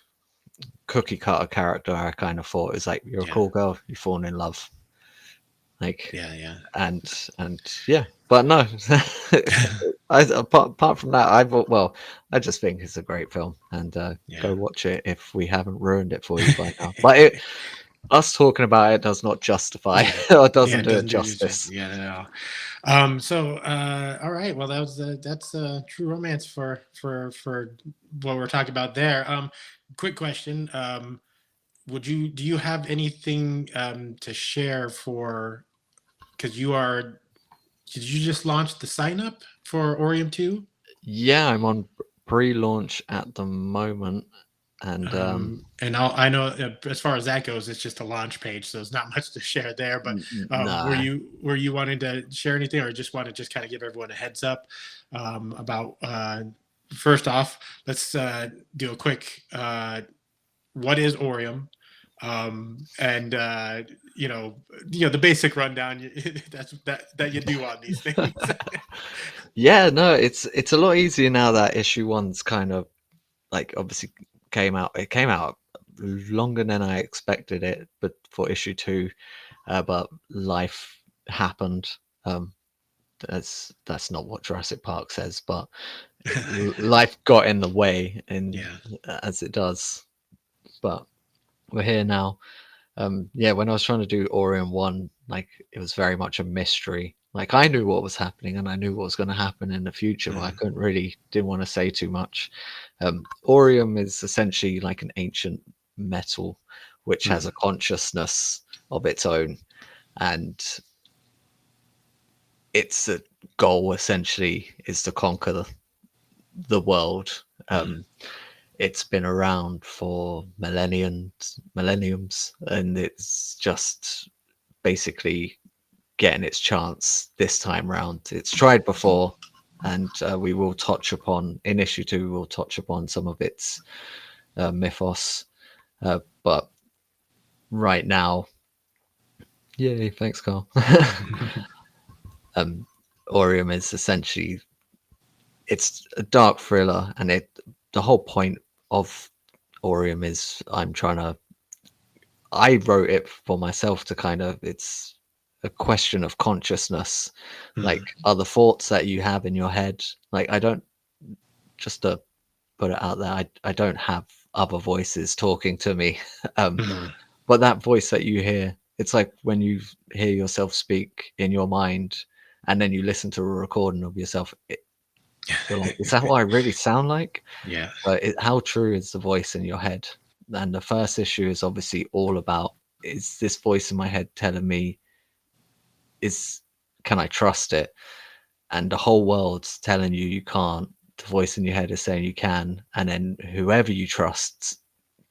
cookie cutter character. I kind of thought it's like you're a yeah, cool girl, you fall in love, like yeah. and yeah, but no. Apart from that, I just think it's a great film, and Yeah. go watch it if we haven't ruined it for you by now. But us talking about it does not justify or doesn't do it justice. Yeah, no. So, all right. Well, that's True Romance for what we're talking about there. Quick question. Do you have anything to share for? Because did you just launch the sign up for Oreium 2? Yeah, I'm on pre-launch at the moment, and And I know as far as that goes, it's just a launch page, so there's not much to share there. But were nah. you wanting to share anything, or just want to just kind of give everyone a heads up about? First off, let's do a quick what is Oreium, and the basic rundown that you do on these things. Yeah, no, it's a lot easier now that issue one's kind of like obviously came out. It came out longer than I expected it, but for issue two, but life happened. That's not what Jurassic Park says, but life got in the way, and Yeah. as it does. But we're here now. Yeah, when I was trying to do Oreium 1, like it was very much a mystery. Like I knew what was happening and I knew what was going to happen in the future, but I didn't want to say too much. Oreium is essentially like an ancient metal which has a consciousness of its own, and its goal essentially is to conquer the world. It's been around for millenniums, and it's just basically getting its chance this time round. It's tried before, and we will touch upon in issue 2. We'll touch upon some of its mythos, but right now, yay! Thanks, Carl. Oreium is essentially it's a dark thriller, and the whole point of Oreium is I wrote it for myself to kind of it's a question of consciousness, like other thoughts that you have in your head. Like I don't just to put it out there, I don't have other voices talking to me. But that voice that you hear, it's like when you hear yourself speak in your mind and then you listen to a recording of yourself, you're like, is that what I really sound like? Yeah. But how true is the voice in your head? And the first issue is obviously all about, is this voice in my head telling me, can I trust it? And the whole world's telling you you can't. The voice in your head is saying you can. And then whoever you trust,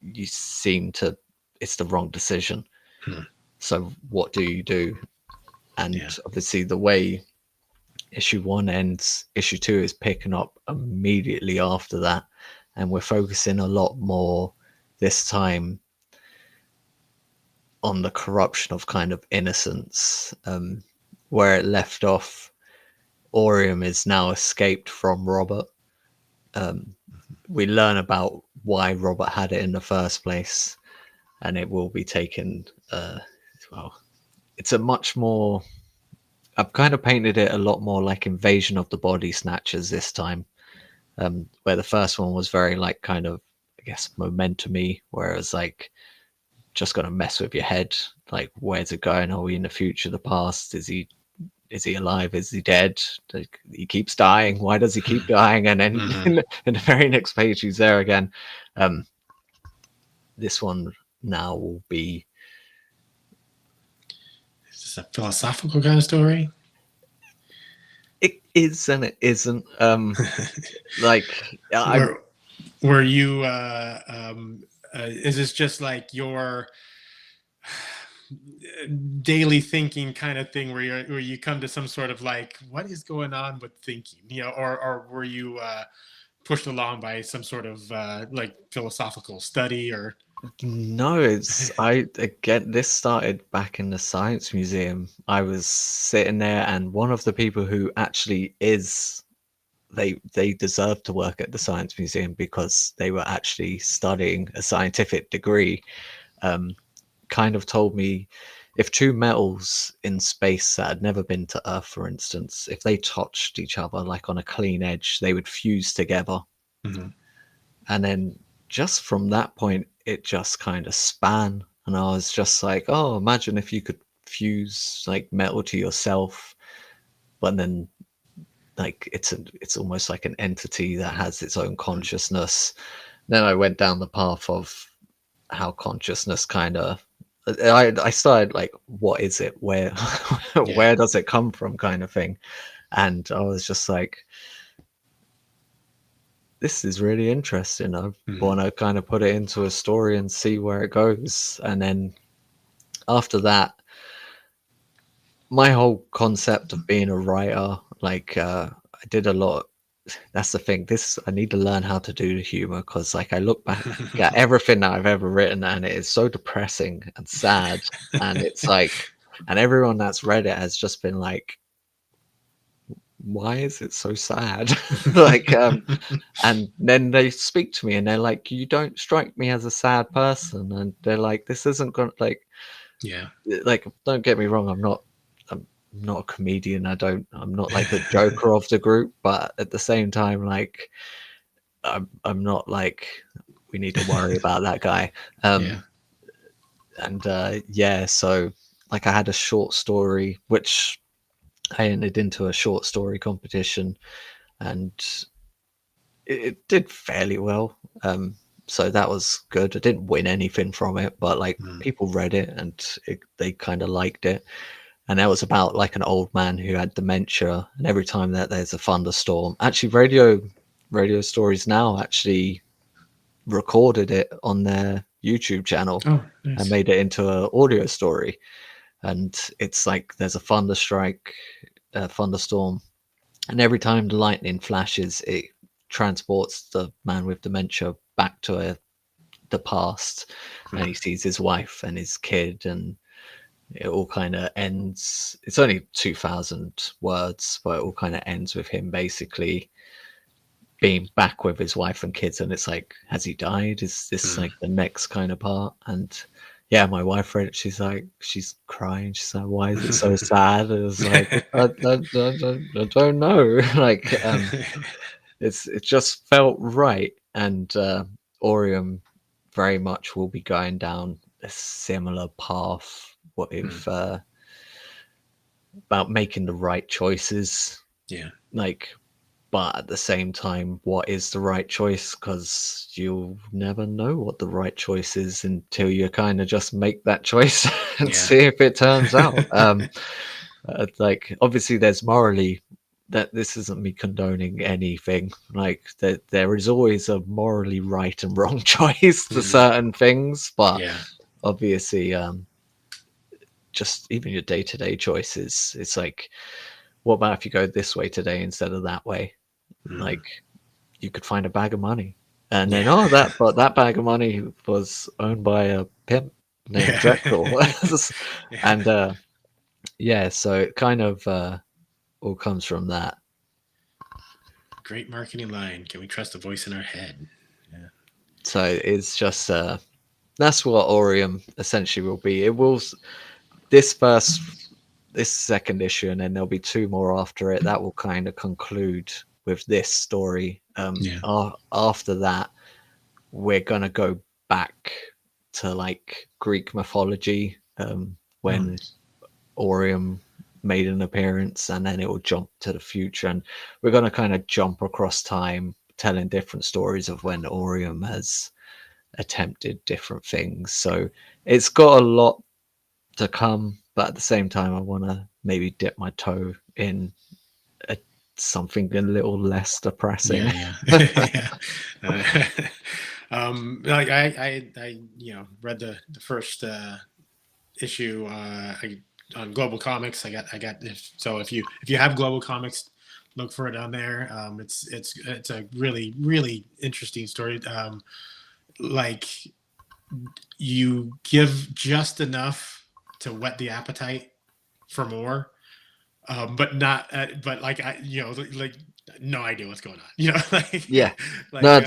you seem to, it's the wrong decision. So what do you do? And obviously the way issue 1 ends, issue 2 is picking up immediately after that, and we're focusing a lot more this time on the corruption of kind of innocence. Where it left off, Oreium is now escaped from Robert. We learn about why Robert had it in the first place, and it will be taken well, it's a much more, I've kind of painted it a lot more like Invasion of the Body Snatchers this time, where the first one was very like kind of, I guess, momentum-y, where it was like just going to mess with your head. Like, where's it going? Are we in the future, the past? Is he alive? Is he dead? Like, he keeps dying. Why does he keep dying? And then in the very next page, he's there again. This one now will be, Is this a philosophical kind of story? it is and it isn't. Like, were you is this just like your daily thinking kind of thing, where you come to some sort of like, what is going on with thinking, or were you pushed along by some sort of like philosophical study? Or no, it's again, this started back in the science museum. I was sitting there, and one of the people who actually they deserve to work at the science museum because they were actually studying a scientific degree, kind of told me, if two metals in space that had never been to Earth, for instance, if they touched each other like on a clean edge, they would fuse together. And then just from that point, it just kind of span. And I was just like, oh, imagine if you could fuse like metal to yourself, but then like it's almost like an entity that has its own consciousness. Then I went down the path of how consciousness kind of, I started like, what is it? Where where does it come from, kind of thing. And I was just like, this is really interesting. I want to kind of put it into a story and see where it goes. And then after that, my whole concept of being a writer, like I did a lot. That's the thing. I need to learn how to do the humor, because like I look back at everything that I've ever written, and it is so depressing and sad. And it's like, and everyone that's read it has just been like, why is it so sad? Like, and then they speak to me and they're like, you don't strike me as a sad person. And they're like, this isn't gonna, like, like, don't get me wrong, I'm not a comedian. I'm not like the Joker of the group, but at the same time, like, I'm not like, we need to worry about that guy. And yeah, so like I had a short story which I entered into a short story competition, and it did fairly well. So that was good. I didn't win anything from it, but like Mm. people read it and they kind of liked it. And that was about like an old man who had dementia, and every time that there's a thunderstorm, actually radio stories now actually recorded it on their YouTube channel Oh, and nice. made it into an audio story. And it's like there's a thunderstorm, and every time the lightning flashes, it transports the man with dementia back to the past, and he sees his wife and his kid, and it all kind of ends. It's only 2,000 words, but it all kind of ends with him basically being back with his wife and kids, and it's like, has he died? Is this like the next kind of part? And yeah, my wife read it. She's crying. She's like, why is it so sad? And it's like, I don't know. Like, it just felt right. And Oreium very much will be going down a similar path. What if about making the right choices? Yeah. Like, but at the same time, what is the right choice? Because you'll never know what the right choice is until you kind of just make that choice and Yeah. see if it turns out. Like, obviously, there's morally that this isn't me condoning anything. Like, there is always a morally right and wrong choice to certain things, but Yeah. obviously, just even your day-to-day choices, it's like, what about if you go this way today instead of that way? Like, you could find a bag of money, and then Yeah. that bag of money was owned by a pimp named Yeah. Drexel. Yeah. And yeah, so it kind of all comes from that. Great marketing line. Can we trust the voice in our head? Yeah. So it's just that's what Oreium essentially will be. It will this second issue, and then there'll be two more after it. That will kind of conclude with this story. Yeah. After that, we're gonna go back to like Greek mythology, when Nice. Oreium made an appearance, and then it will jump to the future, and we're gonna kind of jump across time, telling different stories of when Oreium has attempted different things. So it's got a lot to come, but at the same time, I want to maybe dip my toe in a, something a little less depressing. Yeah. Yeah. Yeah. Like read the first issue on GlobalComix. I got this. So if you have GlobalComix, look for it on there. It's a really interesting story. Like, you give just enough to whet the appetite for more, but not. But like like no idea what's going on. Like Yeah, like no,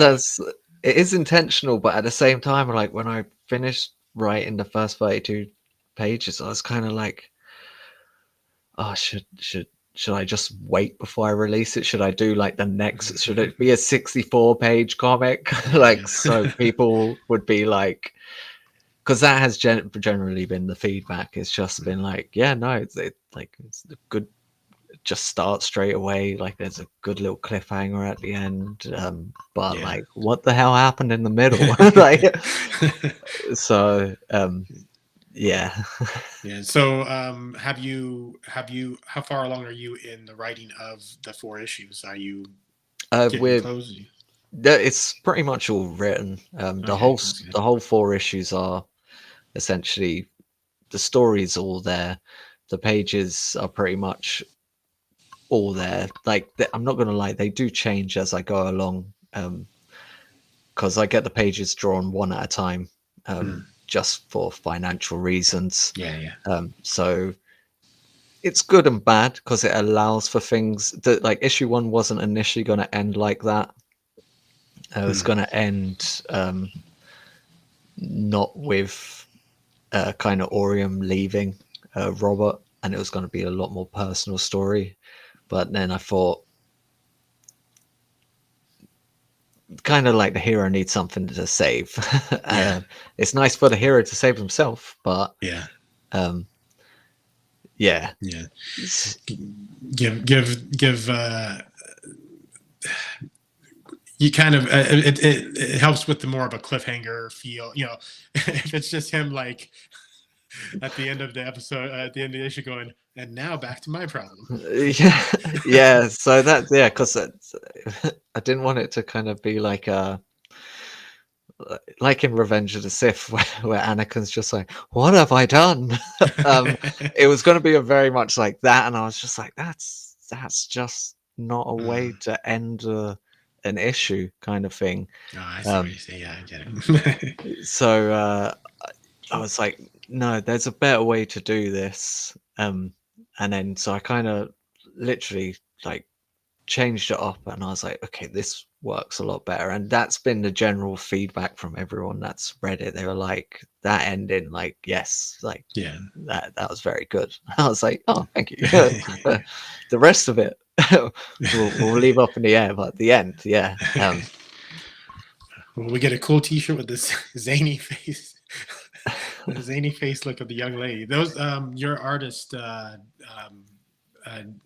it is intentional, but at the same time, like when I finished writing the first 32 pages, I was kind of like, oh, should I just wait before I release it? Should I do like the next? Should it be a 64-page comic? Like, so people would be like, because that has generally been the feedback. It's just been like, yeah, no, it's a good, just start straight away. Like, there's a good little cliffhanger at the end. But yeah. like, what the hell happened in the middle? Like, so yeah. Yeah. So, how far along are you in the writing of the four issues? Are you getting We're close? it's pretty much all written. Okay, that's good. The whole four issues are essentially, the story's all there. The pages are pretty much all there. Like, I'm not gonna lie, they do change as I go along, because I get the pages drawn one at a time, just for financial reasons. Yeah, yeah. So it's good and bad because it allows for things that, like, issue one wasn't initially going to end like that. It was going to end not with kind of Oreium leaving Robert, and it was going to be a lot more personal story. But then I thought kind of like the hero needs something to save. It's nice for the hero to save himself, but Yeah. Yeah. Yeah. Give you kind of it helps with the more of a cliffhanger feel, you know. If it's just him like at the end of the episode, at the end of the issue going, and now back to my problem. Yeah, yeah. So that's because I didn't want it to kind of be like like in Revenge of the Sith, where Anakin's just like, "What have I done?" It was going to be a very much like that, and I was just like, "That's just not a way to end an issue," kind of thing. Oh, I see what you say. Yeah, I get it. So I was like, "No, there's a better way to do this." And then so I kind of literally like changed it up, and I was like, okay, this works a lot better. And that's been the general feedback from everyone that's read it. They were like, that ending, like, yes, like, Yeah. that was very good. I was like, oh, thank you. The rest of it we'll leave up in the air, but the end, yeah. Well, we get a cool T-shirt with this zany face, the zany face look of the young lady. Those, your artist,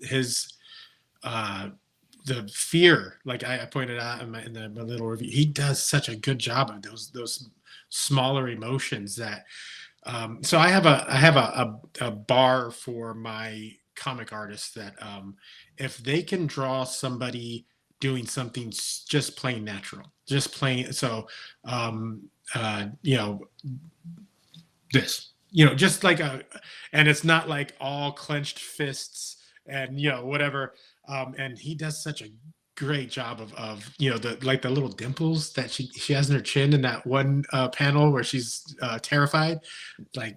his, the fear, like I pointed out in my little review, he does such a good job of those smaller emotions that. So I have a bar for my comic artists that if they can draw somebody doing something just plain natural, just plain, so you know, this, you know, just like and it's not like all clenched fists and, you know, whatever. And he does such a great job of you know, the like the little dimples that she has in her chin in that one panel where she's terrified. Like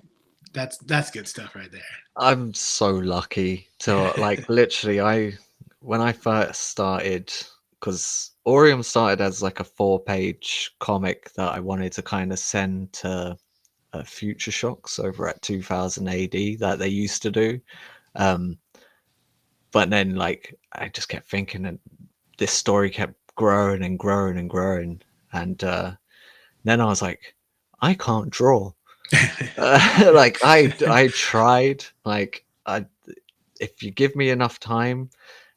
that's good stuff right there. I'm so lucky to like literally when I first started, because Oreium started as like a 4-page comic that I wanted to kind of send to Future Shocks over at 2000 AD that they used to do. But then like I just kept thinking, and this story kept growing and growing and growing. And then I was like, I can't draw. Like I tried, like if you give me enough time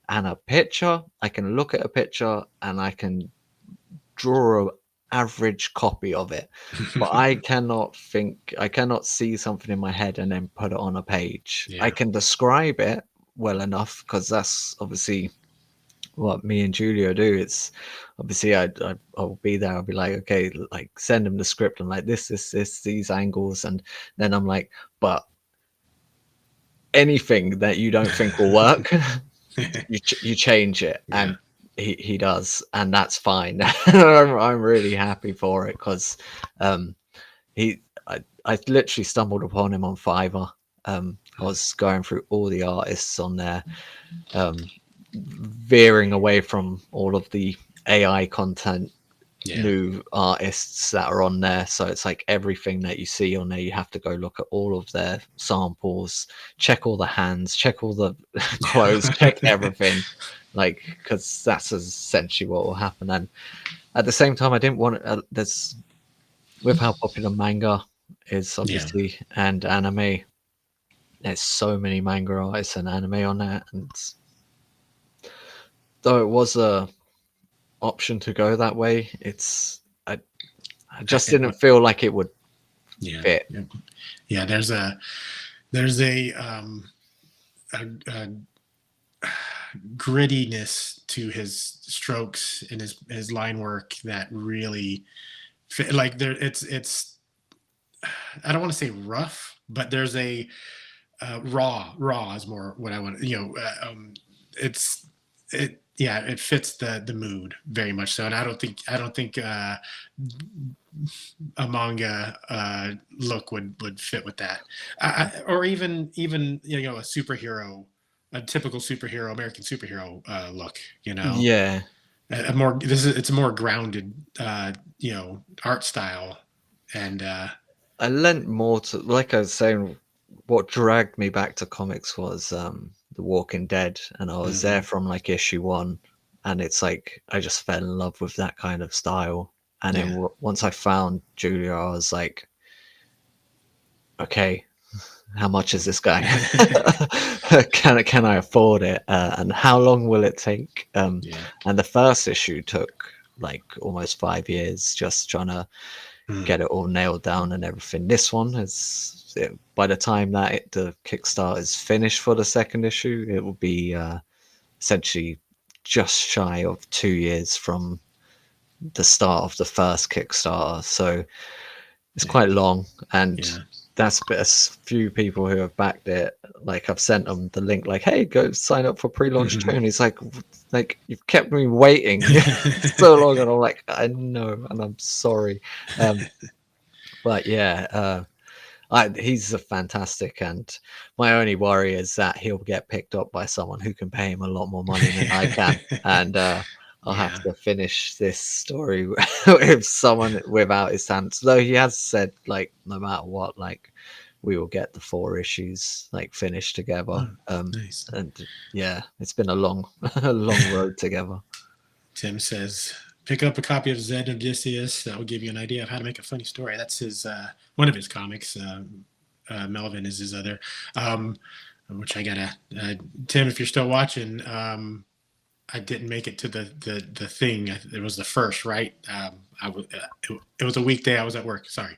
and a picture, I can look at a picture and I can draw a average copy of it, but I cannot see something in my head and then put it on a page. Yeah. I can describe it well enough because that's obviously what me and Julio do. It's obviously I'll be there. I'll be like, okay, like send him the script. I'm like, this, these angles, and then I'm like, but anything that you don't think will work, you change it, Yeah. and he does, and that's fine. I'm really happy for it because I literally stumbled upon him on Fiverr. I was going through all the artists on there, veering away from all of the AI content, new artists that are on there. So it's like everything that you see on there, you have to go look at all of their samples, check all the hands, check all the clothes, check everything, like, because that's essentially what will happen. And at the same time, I didn't want there's, with how popular manga is obviously and anime, there's so many manga artists and anime on there, and though it was a option to go that way, it's I just didn't feel like it would fit. Yeah, there's a grittiness to his strokes and his line work that really fit. Like there, it's I don't want to say rough, but there's a raw is more what I want. You know, it fits the mood very much so. And I don't think a manga look would fit with that, or even you know, a typical superhero, American superhero look. You know, Yeah, it's a more grounded you know, art style. And I lent more to, like I was saying, what dragged me back to comics was The Walking Dead, and I was there from like issue 1 and it's like I just fell in love with that kind of style. And then Yeah. once I found Julia, I was like, okay, how much is this guy? Can I afford it? And how long will it take? Yeah. And the first issue took like almost 5 years, just trying to Mm. get it all nailed down and everything. This one is, by the time that the Kickstarter is finished for the second issue, it will be essentially just shy of 2 years from the start of the first Kickstarter. So it's Dang. quite long, and Yeah. that's a few people who have backed it. Like I've sent them the link, like, "Hey, go sign up for pre-launch too." And he's like you've kept me waiting so long, and I'm like, I know, and I'm sorry. But yeah, he's a fantastic, and my only worry is that he'll get picked up by someone who can pay him a lot more money than I can, and I'll have Yeah. to finish this story with someone without his hands. Though he has said, like, no matter what, like, we will get the 4 issues like finished together. Oh, nice. And yeah, it's been a long, a long road together. Tim says, pick up a copy of Zed Odysseus. That will give you an idea of how to make a funny story. That's his one of his comics. Melvin is his other, which I gotta. Tim, if you're still watching, I didn't make it to the thing. It was the first, right? It was a weekday. I was at work. Sorry.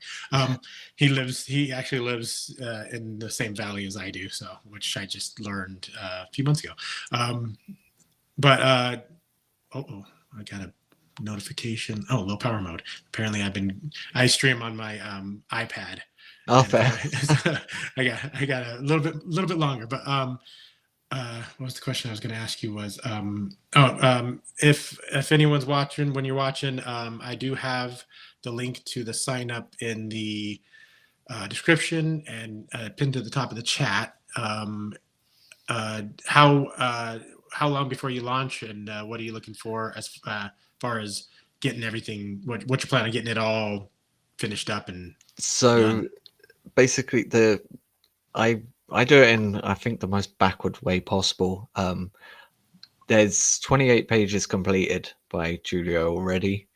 He actually lives in the same valley as I do. So, which I just learned a few months ago. But I got a notification. Oh, low power mode. Apparently, I stream on my iPad. Oh, And, fair. I got a little bit longer, but what was the question I was going to ask you was if anyone's watching, when you're watching, I do have the link to the sign up in the description and pinned to the top of the chat. How long before you launch, and what are you looking for as far as getting everything? What's your plan on getting it all finished up and So done? basically, I do it in, I think, the most backward way possible. There's 28 pages completed by Julio already.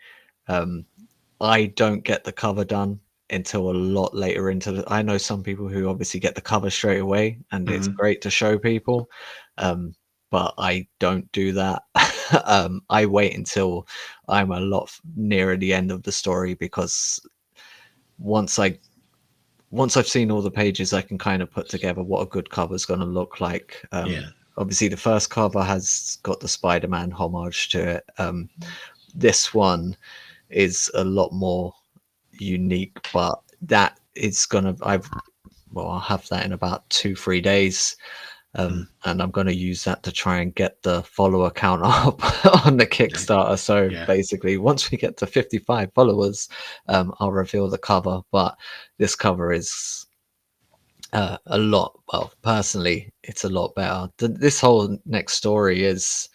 I don't get the cover done until a lot later into the. I know some people who obviously get the cover straight away, and it's Mhm. great to show people. But I don't do that. I wait until I'm a lot nearer the end of the story, because once I've seen all the pages, I can kind of put together what a good cover is going to look like. Yeah. Obviously, the first cover has got the Spider-Man homage to it. This one is a lot more unique, but that is gonna. I'll have that in about 2-3 days. And I'm going to use that to try and get the follower count up on the Kickstarter. So Yeah. basically, once we get to 55 followers, I'll reveal the cover. But this cover is a lot. Well, personally, it's a lot better. This whole next story is,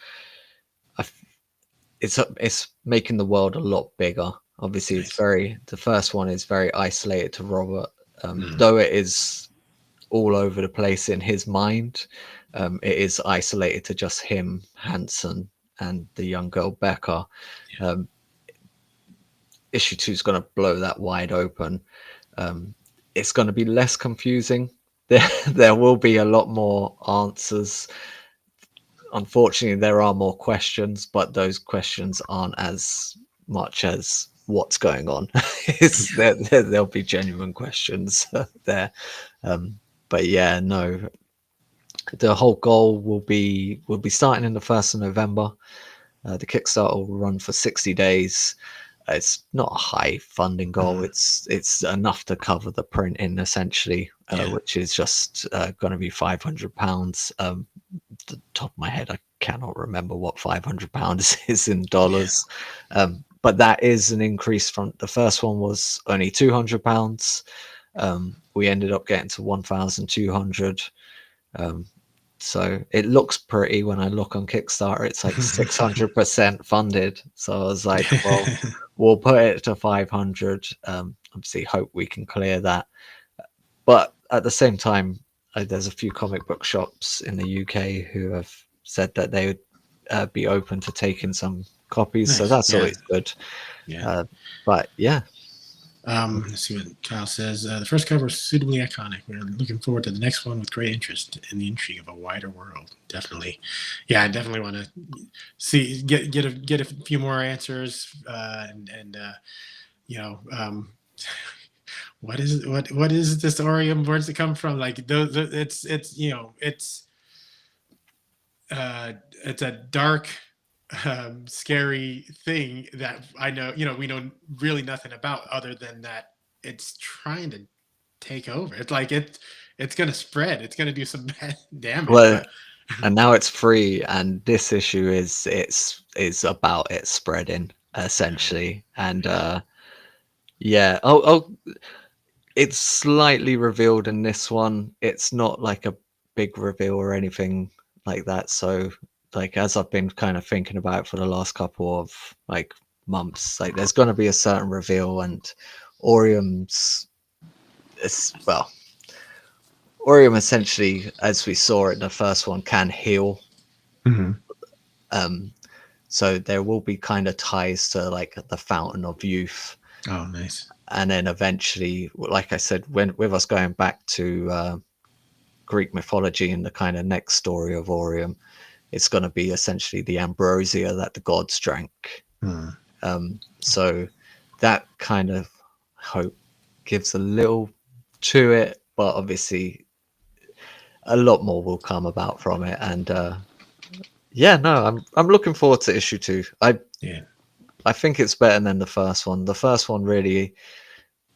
it's making the world a lot bigger. Obviously, it's Nice. the first one is very isolated to Robert, though it is all over the place in his mind. It is isolated to just him, Hanson, and the young girl Becca. Issue 2 is going to blow that wide open. It's going to be less confusing. There will be a lot more answers. Unfortunately, there are more questions, but those questions aren't as much as what's going on. There'll be genuine questions there. But yeah, no, the whole goal will be starting in the 1st of November. The Kickstarter will run for 60 days. It's not a high funding goal. It's enough to cover the printing essentially, which is just going to be £500. The top of my head, I cannot remember what £500 is in dollars. But that is an increase from the first one was only £200. We ended up getting to 1,200. So it looks pretty when I look on Kickstarter. It's like 600% funded. So I was like, well, we'll put it to 500. Obviously, hope we can clear that. But at the same time, there's a few comic book shops in the UK who have said that they would be open to taking some copies. So Nice. that's Yeah. always good. Yeah. But yeah. Let's see what Kyle says. The first cover is suitably iconic. We're looking forward to the next one with great interest in the intrigue of a wider world. Definitely, yeah, I definitely want to see get a few more answers and you know what is this Oreium? Where's it come from? Like those, it's you know it's a dark scary thing that I know, we know really nothing about other than that it's trying to take over. It's like it's gonna spread. It's gonna do some bad damage. Well, But and now it's free, and this issue is about it spreading essentially. And yeah, it's slightly revealed in this one. It's not like a big reveal or anything like that. So, like, as I've been kind of thinking about it for the last couple of like months, like there's going to be a certain reveal, and Oreium's, well, Oreium essentially, as we saw in the first one, can heal. So there will be kind of ties to like the Fountain of Youth. oh, nice. And then eventually, like I said, with us going back to Greek mythology and the kind of next story of Oreium, it's going to be essentially the ambrosia that the gods drank. So that kind of hope gives a little to it, but obviously a lot more will come about from it. And yeah, no, I'm looking forward to issue 2. I think it's better than the first one. The first one really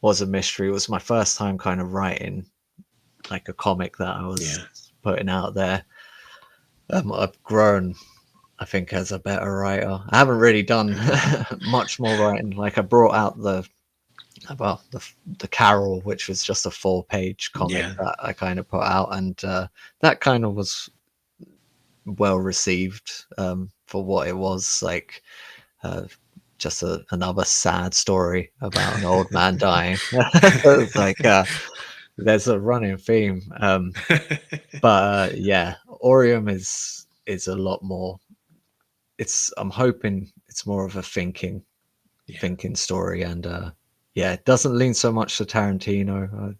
was a mystery. It was my first time kind of writing like a comic that I was putting out there. I've grown, I think, as a better writer. I haven't really done much more writing. Like I brought out the Carol, which was just a 4-page comic that I kind of put out, and that kind of was well received for what it was. Like just another sad story about an old man dying. It's like there's a running theme, but yeah, Oreium is a lot more. I'm hoping it's more of a thinking story, and yeah, it doesn't lean so much to Tarantino.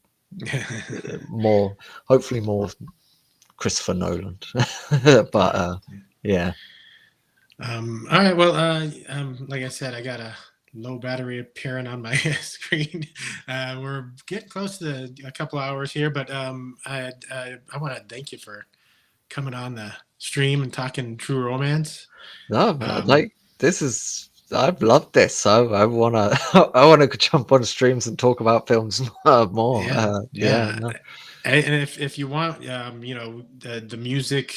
Hopefully more Christopher Nolan. But yeah. All right. Well, like I said, I got a low battery appearing on my screen. We're getting close to a couple hours here, but I want to thank you for coming on the stream and talking true romance. No, like this is. I've loved this. I wanna I wanna jump on streams and talk about films more. Yeah. No. And if you want, the music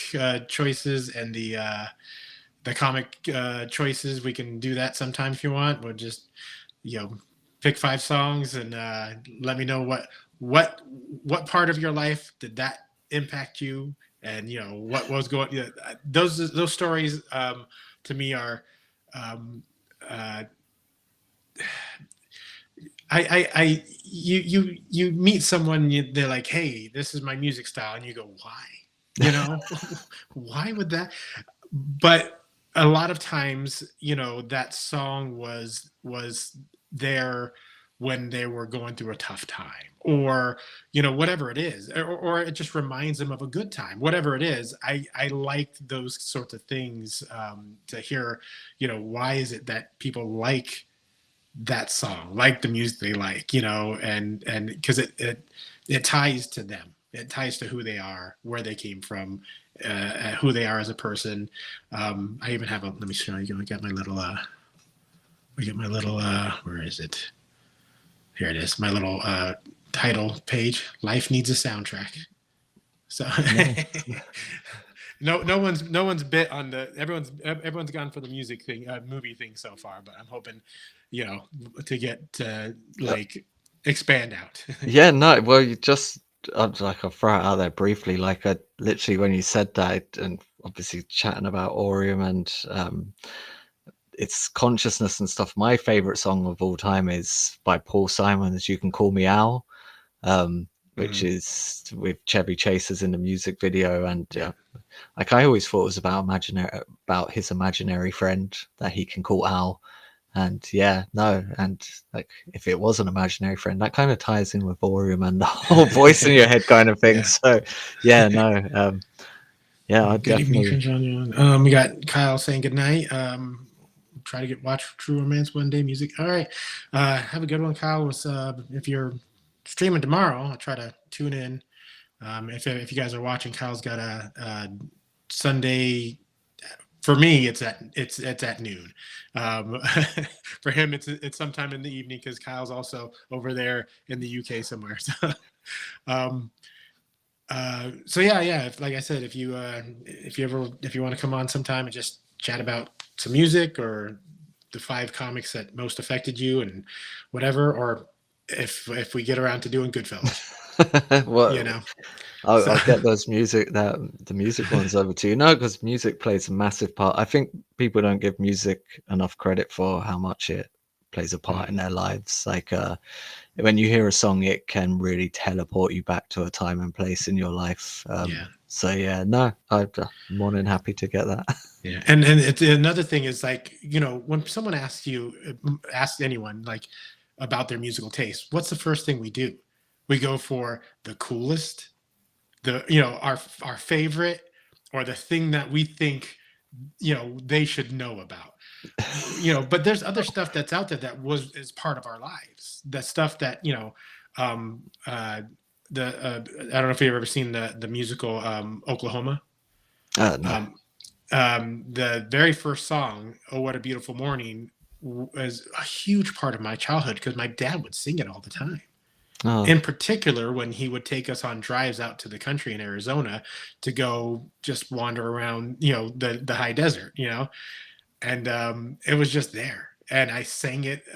choices and the comic choices, we can do that sometime if you want. We'll just pick 5 songs and let me know what part of your life did that impact you, and what was going. Those stories to me are. You meet someone, they're like, hey, this is my music style, and you go, why? Why would that? But a lot of times, that song was there when they were going through a tough time, or whatever it is, or it just reminds them of a good time, whatever it is. I liked those sorts of things, to hear why is it that people like that song, like the music they like, and because it ties to them, it ties to who they are, where they came from, who they are as a person. I even have let me show you. I got my little where is it? Here it is. My little title page. Life needs a soundtrack. So no one's bit on the everyone's gone for the music thing, movie thing so far, but I'm hoping to get to like expand out. Yeah, no, well, you just like I'll throw it out there briefly. Like I literally, when you said that, and obviously chatting about Oreium and its consciousness and stuff, my favorite song of all time is by Paul Simon, "As You Can Call Me Al," which is with Chevy Chasers in the music video. And like I always thought it was about his imaginary friend that he can call Al. And and like if it was an imaginary friend, that kind of ties in with Oreium and the whole voice in your head kind of thing. So I Good evening, definitely. John. We got Kyle saying good night. Try to watch True Romance one day music. All right. Have a good one, Kyle. If you're streaming tomorrow, I'll try to tune in. If you guys are watching, Kyle's got a Sunday. For me, it's at noon. For him, it's sometime in the evening because Kyle's also over there in the UK somewhere. So like I said, if you want to come on sometime and just chat about some music or the 5 comics that most affected you and whatever, or if we get around to doing Goodfellas, Well, I'll get the music ones over to you. No, because music plays a massive part. I think people don't give music enough credit for how much it plays a part in their lives. Like when you hear a song, it can really teleport you back to a time and place in your life. So I'm more than happy to get that. Yeah, and it's another thing is like, when someone asks anyone like about their musical taste, what's the first thing we do? We go for the coolest, our favorite, or the thing that we think they should know about. But there's other stuff that's out there that is part of our lives. The stuff that I don't know if you've ever seen the musical Oklahoma. No. The very first song, "Oh What a Beautiful Morning," was a huge part of my childhood because my dad would sing it all the time. Oh. In particular, when he would take us on drives out to the country in Arizona to go just wander around, the high desert, and it was just there. And I sang it,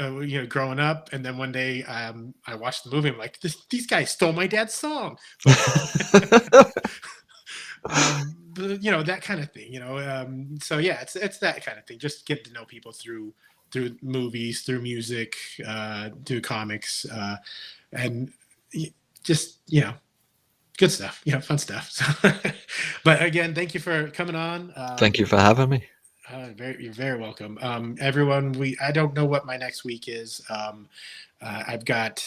growing up. And then one day I watched the movie. I'm like, these guys stole my dad's song. That kind of thing, so yeah, it's that kind of thing. Just get to know people through movies, through music, through comics, and just, good stuff, fun stuff. So, but again, thank you for coming on. Thank you for having me. You're very welcome. Everyone, I don't know what my next week is. I've got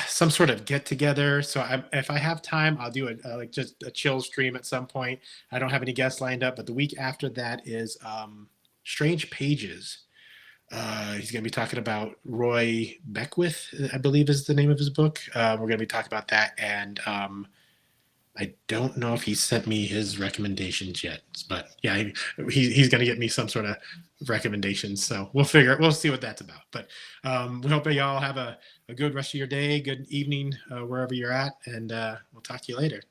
some sort of get together. So if I have time, I'll do just a chill stream at some point. I don't have any guests lined up, but the week after that is Strange Pages. He's going to be talking about Roy Beckwith, I believe is the name of his book. We're going to be talking about that. And I don't know if he sent me his recommendations yet, but yeah, he's going to get me some sort of recommendations. So we'll see what that's about. But we hope that y'all have a good rest of your day, good evening, wherever you're at. And we'll talk to you later.